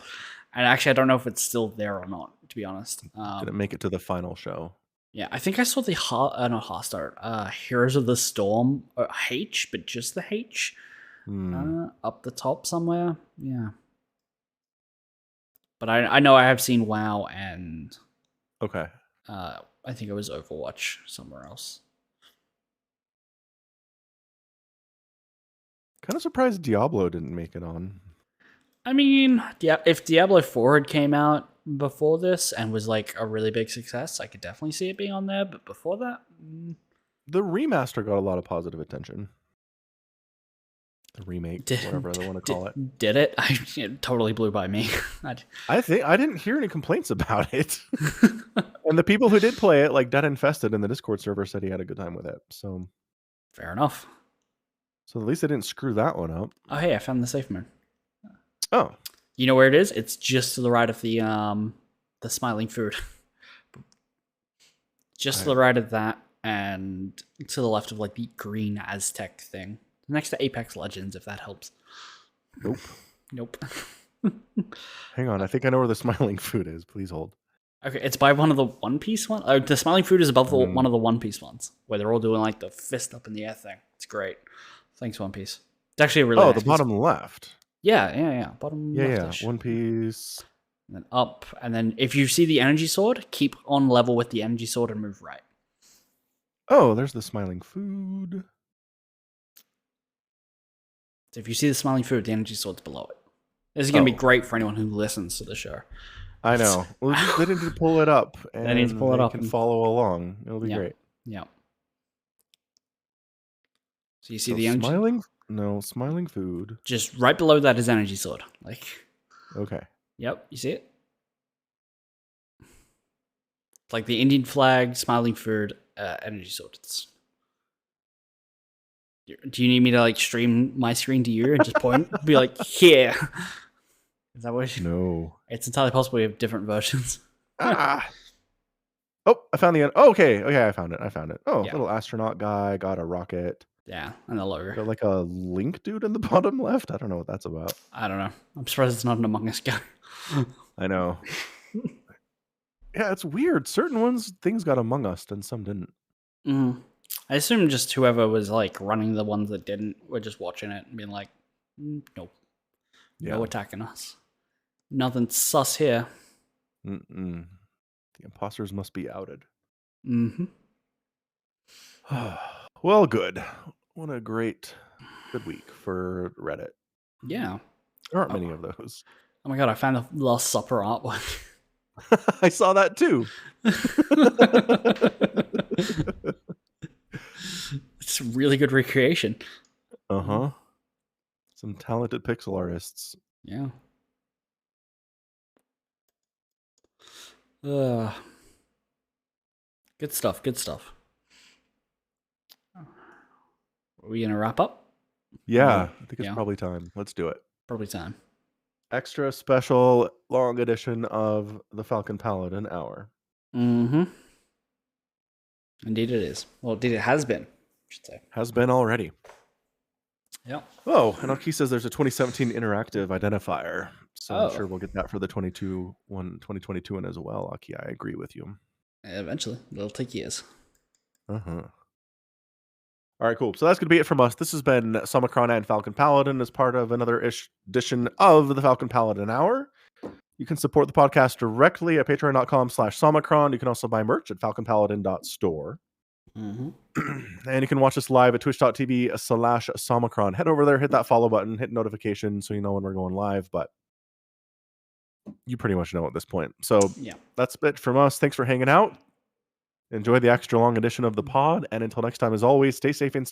and actually, I don't know if it's still there or not. To be honest, didn't make it to the final show. Yeah, I think I saw the not Hearthstone, Heroes of the Storm H, but just the H up the top somewhere. Yeah, but I know I have seen WoW and okay. I think it was Overwatch somewhere else. Kind of surprised Diablo didn't make it on. I mean, yeah, if Diablo 4 had came out before this and was like a really big success, I could definitely see it being on there. But before that, the remaster got a lot of positive attention. The remake, whatever they want to call it. Did it? It totally blew by me. I think I didn't hear any complaints about it. And the people who did play it, like Dead Infested in the Discord server, said he had a good time with it. So fair enough. So at least they didn't screw that one up. Oh, hey, I found the safe mode. Oh, you know where it is? It's just to the right of the smiling food. Just to the right of that, and to the left of like the green Aztec thing, next to Apex Legends, if that helps. Nope. Nope. Hang on, I think I know where the smiling food is. Please hold. Okay, it's by one of the One Piece ones. Oh, the smiling food is above one Mm. of the One Piece ones, where they're all doing like the fist up in the air thing. It's great. Thanks, One Piece. It's actually a really Oh, nice the piece. bottom left. Yeah. Bottom Yeah, leftish. One Piece. And then up, and then if you see the energy sword, keep on level with the energy sword and move right. Oh, there's the smiling food. So if you see the smiling food, the energy sword's below it. This is going to be Oh. great for anyone who listens to the show. I know. Well, they need to pull it up, and They need to pull it up can and- follow along. It'll be great. Yeah. So you see So the energy. smiling food. Just right below that is energy sword. Like, Okay. yep, you see it? It's like the Indian flag, smiling food, energy sword. Do you need me to like stream my screen to you and just point? Be like, here. Is that what? No. It's entirely possible we have different versions. Ah. Oh, I found the end. Oh, okay, I found it. Oh, Yeah. little astronaut guy got a rocket. Yeah, and the logo. Got like a link dude in the bottom left. I don't know what that's about. I don't know. I'm surprised it's not an Among Us guy. I know. Yeah, it's weird. Certain things got Among Us, and some didn't. I assume just whoever was like running the ones that didn't were just watching it and being like, nope, no attacking us. Nothing sus here. The imposters must be outed. Mm-hmm. Well, good. What a good week for Reddit. Yeah. There aren't many of those. Oh my god, I found the Last Supper artwork. I saw that too. It's a really good recreation. Uh-huh. Some talented pixel artists. Yeah. Good stuff. Are we gonna wrap up? Yeah, I think it's probably time. Let's do it. Probably time. Extra special long edition of the Falcon Paladin Hour. Mm-hmm. Indeed it is. Well, indeed it has been, I should say. Has been already. Yeah. Oh, and Aki says there's a 2017 interactive identifier. So I'm sure we'll get that for the 2022 one as well. Aki, I agree with you. Eventually. It'll take years. Uh-huh. All right, cool. So that's going to be it from us. This has been Somicron and Falcon Paladin as part of another edition of the Falcon Paladin Hour. You can support the podcast directly at patreon.com/Somicron. You can also buy merch at falconpaladin.store. Mm-hmm. And you can watch us live at twitch.tv/Somicron. Head over there, hit that follow button, hit notifications so you know when we're going live. But you pretty much know at this point. So yeah, that's it from us. Thanks for hanging out. Enjoy the extra long edition of the pod. And until next time, as always, stay safe and